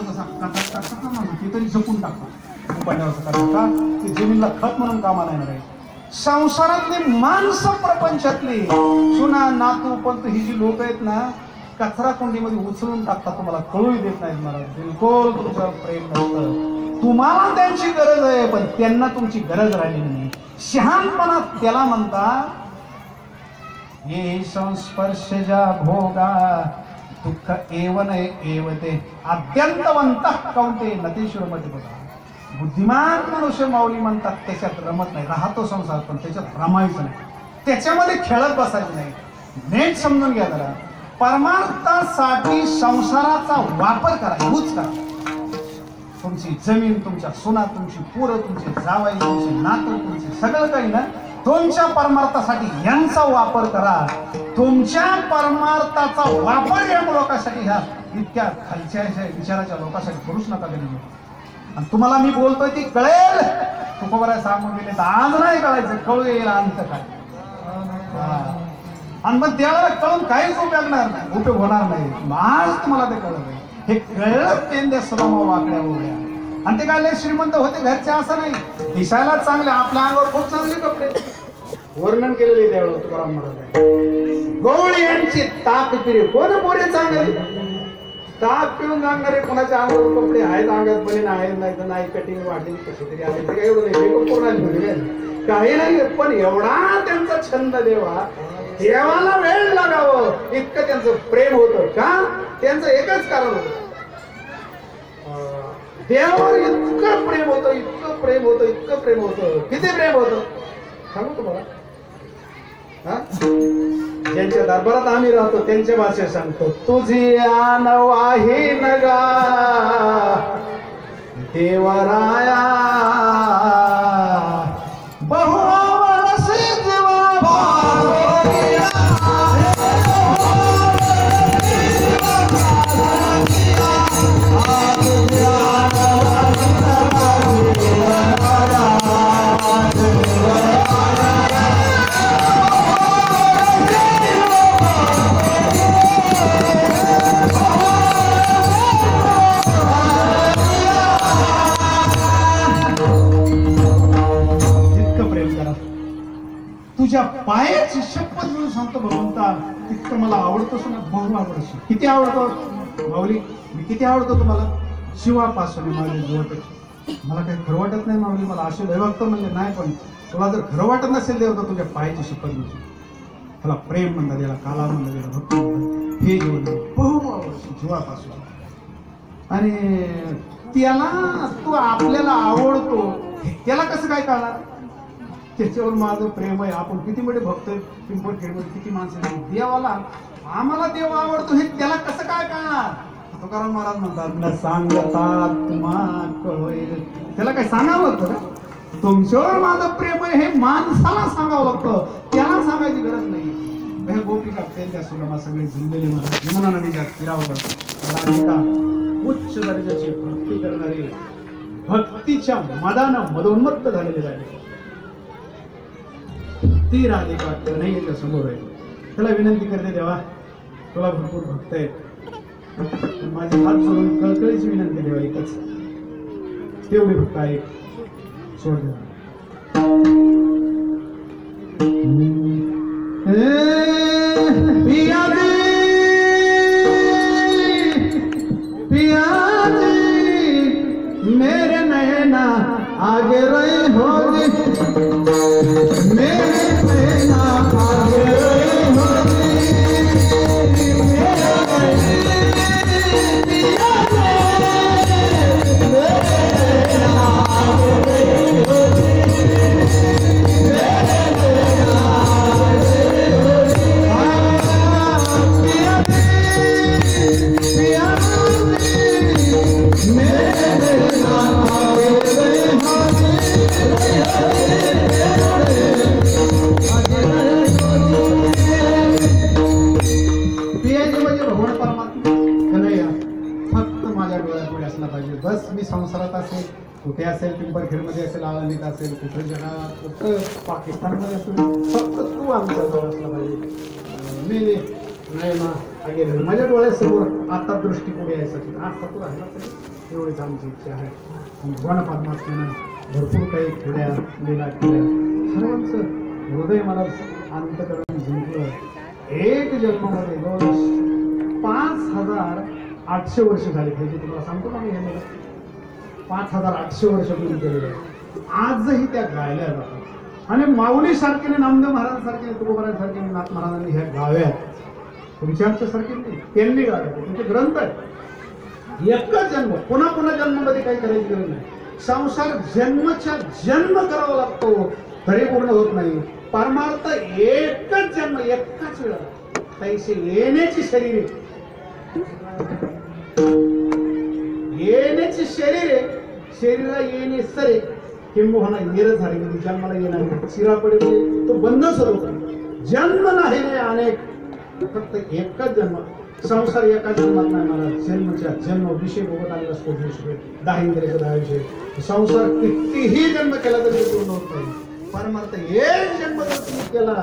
ते तरी जपून टाकतात. लोकांच्या ते जमीनला खत म्हणून कामाला येणार आहे. संसारातली माणसं, प्रपंचातली सुना नातू पण ही जी लोक आहेत ना, कचरा कुंडीमध्ये उचलून टाकतात. तुम्हाला कळूही देत नाहीत. मला बिलकुल तुमच्यावर प्रेम नसतं. तुम्हाला त्यांची गरज आहे, पण त्यांना तुमची गरज राहिली नाही. शहाणपणा त्याला म्हणता. ये संस्पर्शजा भोगा दुःख एवन एवते अत्यंतवंत कौंते नतेश्वरमध्ये बघा. बुद्धिमान मनुष्य माऊली म्हणतात त्याच्यात रमत नाही. राहतो संसार पण त्याच्यात रमायचं नाही, त्याच्यामध्ये खेळत बसायचं नाही. नेट समजून घ्या जरा. परमार्थासाठी संसाराचा वापर करा, यूज करा. तुमची जमीन, तुमच्या सुना, तुमची पोरं, तुमचे जावाई, तुमचे नातू, तुमचे सगळं काही ना तुमच्या परमार्थासाठी यांचा वापर करा. तुमच्या परमार्थाचा वापर या लोकांसाठी, ह्या इतक्या खालच्या विचाराच्या लोकांसाठी करूच नका कधी. आणि तुम्हाला मी बोलतोय ती कळेल. तुकोबराय सांगून गेले तर आज नाही कळायचं, कळू येईल अंत काय. आणि मग त्याला कळून काहीच उपयोग होणार नाही. आज तुम्हाला ते कळलं नाही. हे कळलं तेंद्या सलामा वाकड्या उड्या. आणि ते काय लय श्रीमंत होते घरचे असं नाही. दिसायला चांगले, आपल्या अंगावर खूप चांगले कपडे. वर्णन केलेले त्यावेळेला तुकाराम महाराज. गवळी यांची ताक पिरे कोण पोरे चांगले. ताक पिऊन जाणारे कोणाच्या अंगावर कपडे आहेत, अंगात बने आहेत, नाही तर नाही कटिंग वाढली कशी तरी आले. ते काही एवढं नाही, काही नाही. पण एवढा त्यांचा छंद देवाला वेळ लागावं इतकं त्यांचं प्रेम होतं. का त्यांचं एकच कारण होतं, देवावर इतकं प्रेम होतं, इतकं प्रेम होतं, इतकं प्रेम होतं. किती प्रेम होतं सांगू तुम्हाला. ज्यांच्या दरबारात आम्ही राहतो त्यांच्या भाषेत सांगतो. तुझी आनवाही नगा देवराया बहु तुझ्या पायाची शपथ म्हणून सांगतो भगवंता. इतकं मला आवडतो ना, बहु आवडतो. किती आवडतो माऊली, मी किती आवडतो तुम्हाला. शिवापासून माऊली जवळ मला काही खरं वाटत नाही माऊली. मला असे दैवक्त म्हणजे नाही, पण तुला जर खरं वाटत नसेल देव तर तुझ्या पायाची शपथ म्हणजे. त्याला प्रेम म्हणतात, याला काला म्हणतात, याला भक्ती म्हणतात. हे जीवन बहु आवडतो जीवापासून. आणि त्याला तू आपल्याला आवडतो त्याला कसं काय कळणार. त्याच्यावर माझं प्रेम आहे. आपण किती मोठे भक्त, पिंपळखेडमध्ये किती माणसं. देवाला आम्हाला देव आवडतो हे त्याला कसं काय कळणार. तुकाराम महाराज म्हणतात न सांगता तुम्हा कळेल. त्याला काय सांगावं लागतं का. तुमच्यावर माझं प्रेम आहे हे माणसाला सांगावं लागतं, त्याला सांगायची गरज नाही. हे गोपिका त्या सुलमा सगळे जिंकलेले मला यमुना नदीच्या तीरावर राधिका उच्च दर्जाची भक्ती करणारी भक्तीच्या मदानं मदोन्मत्त झालेली राहिली. ती राधिका कन्हैयाच्या समोर आहे. त्याला विनंती करते, देवा तुला भरपूर भक्त आहेत, माझे हात सोडून कळकळीची विनंती देवा, एकच तेवढी भक्त आहे, सोड देवा. पिया मेरे नैना आगे रहे होगे, मेरे नैना आगे रहे होगे, बस मी संसारात असेल, कुठे असेल, पिंपरखेडमध्ये असेल, आळंदीत असेल, कुठे जगात, कुठं पाकिस्तानमध्ये असेल, फक्त तू आमच्या जवळ असला पाहिजे. मी नाही ना आगे माझ्या डोळ्यासमोर आता दृष्टी पुढे यायसाठी आता तू राहिला तरी एवढीच आमची इच्छा आहे. वन परमात्म्यानं भरपूर काही पुढ्या लीला केल्या, सर्वांचं हृदय मला अंतकरण जिंकलं. एक जन्मामध्ये जवळ 5800 वर्ष झाली पाहिजे. तुम्हाला सांगतो ना मी हे मला 5800 वर्ष पूर्ण केलेलं आहे. आजही त्या गायल्या जातात आणि माऊली सारखे, नामदेव महाराजांसारखे, तुकोबारासारखे, नाथ महाराजांनी ह्या गाव्या तुमच्या आमच्यासारखे नाही, त्यांनी गाव्या, तुमचे ग्रंथ आहे. एकच जन्म, पुन्हा पुन्हा जन्मामध्ये काही करायची गरज नाही. संसार जन्मच्या जन्म करावा लागतो तरी पूर्ण होत नाही. परमार्थ एकच जन्म, एकाच वेळा. पैसे येण्याची शरीर आहे, येण्याची शरीर आहे, शरीरा येणे सरे किंबहुना येर झाले म्हणजे जन्माला येणार चिरा पडे तो बंद स्वरूप. जन्म नाही रे अनेक, फक्त एकच जन्म. संसार एका जन्मात नाही. मला जन्मच्या जन्म विषय बघत आलेला असतो, 10 इंद्रियाचा 10 विषय. संसार कितीही जन्म केला तरी पूर्ण होत नाही. परमार्थ एक जन्म जर तुम्ही केला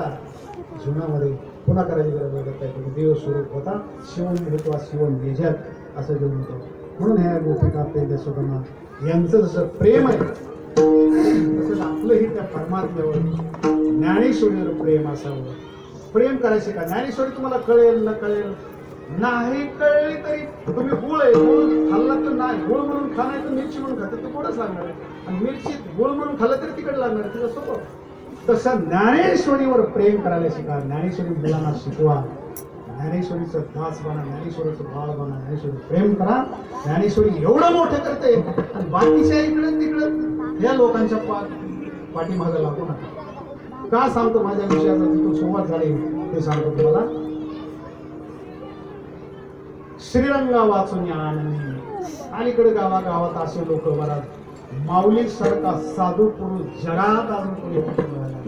जीवनामध्ये पुन्हा करायची गरज लागत आहे. देव स्वरूप होता, शिवण होतो शिवण बेजात असं जेवण होतं. म्हणून ह्या गोपिका आपल्या स्वतःना यांचं जसं प्रेम आहे तसंच आपलंही त्या परमात्म्यावर ज्ञानेश्वरीवर प्रेम असावं. प्रेम करायचे का? ज्ञानेश्वरी तुम्हाला कळेल न कळेल, नाही कळली तरी तुम्ही गुळ आहे, गुळ खाल्ला तर नाही, गुळ म्हणून खाणार तर मिरची म्हणून खाते तर गोडच लागणार आहे, आणि मिरची गुळ म्हणून खाल्लं तरी तिकड लागणार आहे. तिचं सोपं. तसं ज्ञानेश्वरीवर प्रेम करायला शिका. ज्ञानेश्वरी मुलांना शिकवा. ज्ञानेश्वरीचं दास बना, ज्ञानेश्वरीचं बाळ बना, ज्ञानेश्वरी प्रेम करा. ज्ञानेश्वरी एवढं मोठं करते आणि बाकीच्या इकडं तिकडं या लोकांच्या पाठीमागं लागू नका. का सांगतो? माझ्या विषयाचा तिथून सुरुवात झाली ते सांगतो तुम्हाला. श्रीरंगा वाचून या आनंदी, अलीकडे गावागावात असे लोक बराच माऊली सारखा साधू पुरुष जगात अजून कोणी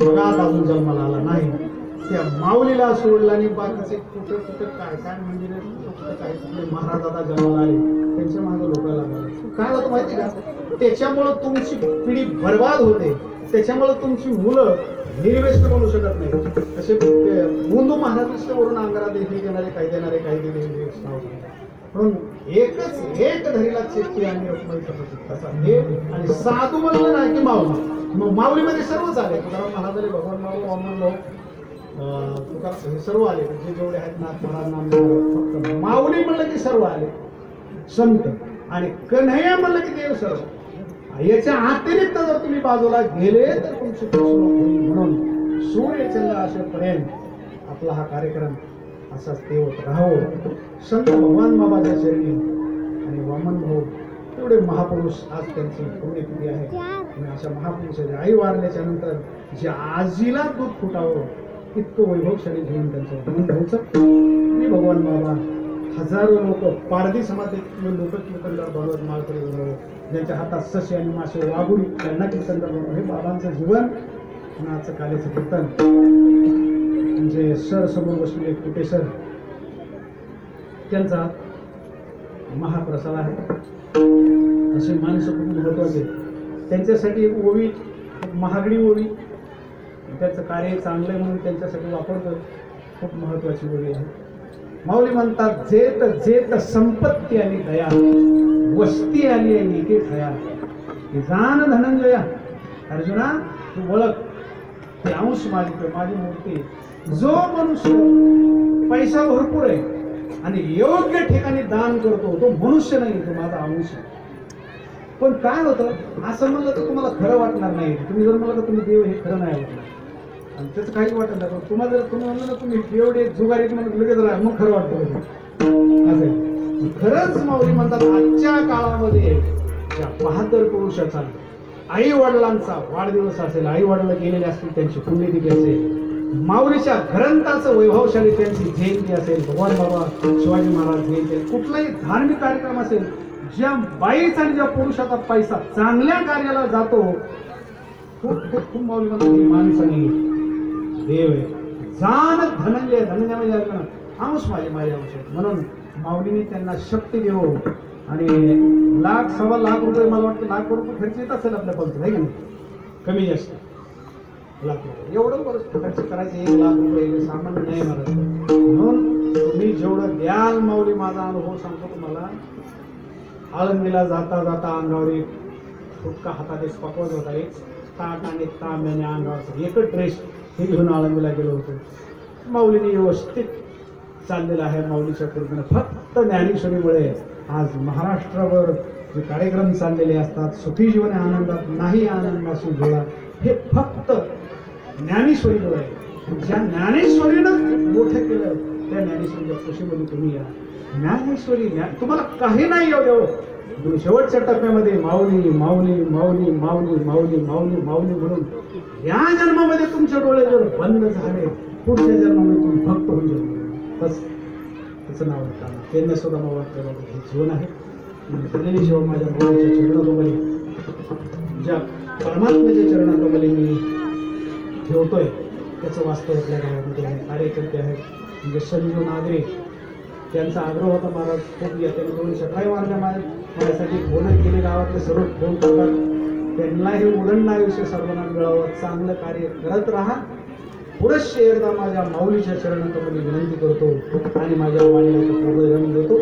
जगात अजून जन्माला आला नाही. त्या माऊलीला सोडला आणि बाकीचे कुठं कुठं काय काय मंदिर कुठं काय कुठले महाराज आता जन्माला आले त्यांच्या मागे लोकांना लागले. काय होतं माहिती का? त्याच्यामुळं तुमची पिढी बर्बाद होते. त्याच्यामुळं तुमची मुलं निर्वेस्ट बनू शकत नाही. तसे हिंदू महाराष्ट्रावरून अंगारा देखील देणारे काही देणारे काही देणारे म्हणून एकच एक धरीला चेतकी आणि रत्नाई तसा हे आणि साधू म्हणलं नाही की माऊली. मग माऊलीमध्ये सर्वच आले. तुकाराम महाराज आले, भगवान माऊली, वामन भाऊ, तुकाराम हे सर्व आले. जे जेवढे आहेत नाथ महाराज, नामदेव, फक्त माऊली म्हणलं की सर्व आले संत, आणि कन्हैया म्हणलं की देव सर्व. याच्या अतिरिक्त जर तुम्ही बाजूला गेले तर तुमची फसवणूक. म्हणून सूर्यचंद्र असेपर्यंत आपला हा कार्यक्रम असाच तेवत राहावं. संत भगवान बाबाच्या चरणी आणि वामन भाऊ एवढे महापुरुष आज त्यांची पुण्यतिथी आहे. आणि अशा महापुरुषाच्या आई वारल्याच्या नंतर जे आजीला दूध फुटावं इतकं वैभवशाली जीवन त्यांचं म्हणून घ्यायचं. मी भगवान बाबा हजारो लोक पारधी समाजातील लोक कीर्तनकार बनवत, माळकरी बनवत, ज्यांच्या हातात सशी आणि मासे वागून त्यांना कीर्तनकार बनवत. हे बाबांचं जीवन आणि आजचं कालेचं कीर्तन म्हणजे सर समोर बसलेले कुठे सर, त्यांचा महाप्रसाद आहे. असे माणसं खूप महत्त्वाचे. त्यांच्यासाठी एक ओवी, खूप महागडी ओवी, त्याचं कार्य चांगलं आहे म्हणून त्यांच्यासाठी वापरतो. खूप महत्त्वाची ओवी आहे. माऊली म्हणतात, जेत जेत संपत्ती आणि दया, वस्ती आली आहे एके खया. जाण धनंजया, अर्जुना तू ओळख, ते अंश माझी मूर्ती. जो मनुष्य पैसा भरपूर आहे आणि योग्य ठिकाणी दान करतो तो मनुष्य नाही, तो माझा अंश आहे. पण काय होतं, असं म्हणलं तर तुम्हाला खरं वाटणार नाही. तुम्ही जर म्हणलं तर तुम्ही देव, हे खरं नाही वाटणार आणि त्याचं काहीच वाटत नाही. पण तुम्हाला जर तुम्ही म्हणलं ना तुम्ही एवढे जुगारीत म्हणून लगेच राहा, मग खरं वाटतं. असं खरंच माऊली म्हणतात, आजच्या काळामध्ये या बहादर पुरुषाचा आई वडिलांचा वाढदिवस असेल, आई वडिला गेलेले असतील त्यांची पुण्यतिथी असेल, माऊलीच्या ग्रंथाचं वैभवशाली त्यांची जयंती असेल, भगवान बाबा शिवाजी महाराज जयंती, कुठलाही धार्मिक कार्यक्रम असेल, ज्या बाईचा आणि ज्या पुरुषाचा पैसा चांगल्या कार्याला जातो, खूप खूप खूप माऊली म्हणतात माणसाने देव आहे. जाण धनंजय, धनंजय म्हणजे अंश माझे अंश. म्हणून माऊलीने त्यांना शक्ती देऊ आणि लाख सव्वा लाख रुपये, मला वाटतं लाख रुपये खर्च येत असेल आपल्या पंचायत, आहे की नाही, कमी जास्त लाख रुपये एवढं बरं खर्च करायचे. 1 लाख रुपये सामान्य नाही महाराज. म्हणून तुम्ही जेवढं द्याल, माऊली माझा अनुभव सांगतो तुम्हाला. आळंदीला जाता जाता अंगावर एक फुटका हातात एक पकवत होता, एक ताट आणि तांब्याने अंगावर एकच ड्रेस हे घेऊन आळंदीला गेलो होतो. माऊलीने व्यवस्थित चाललेलं आहे माऊलीच्या कृपेने. फक्त ज्ञानेश्वरीमुळे आज महाराष्ट्रावर जे कार्यक्रम चाललेले असतात, सुखी जीवन आनंदात नाही आनंदाशी जोडा, हे फक्त ज्ञानेश्वरीमुळे आहे. ज्या ज्ञानेश्वरीनं मोठं केलं त्या ज्ञानेश्वरीच्या खुशीमध्ये तुम्ही या. ज्ञानेश्वरी तुम्हाला काही नाही येऊ देऊ, तुम्ही शेवटच्या टप्प्यामध्ये माऊली माऊली माऊली माऊली माऊली माऊली माऊली म्हणून या जन्मामध्ये तुमचे डोळे जर बंद झाले, पुढच्या जन्मामध्ये तुम्ही भक्त होऊन जाईल. बस त्याचं नाव आहे. त्यांना सुद्धा मला वाटतं हे जीवन आहे. दिलेली सेवा माझ्या माऊलीच्या चरणातोमली, ज्या परमात्म्याच्या चरणातोमली मी ठेवतोय, त्याचं वास्तव आपल्या गावामध्ये आहे. कार्यकर्ते आहेत म्हणजे संजीव नागरे, त्यांचा आग्रह होता महाराज खूप या, त्यांनी 2 सकाळी मारल्या माझ्यासाठी फोन केले, गावातले सर्व फोन करतात. त्यांनाही उदंड आयुष्य सर्वांना मिळावं, चांगलं कार्य करत राहा. पुढे एकदा माझ्या माऊलीच्या चरणातोमली विनंती करतो आणि माझ्या वाणीला पूर्ण देतो.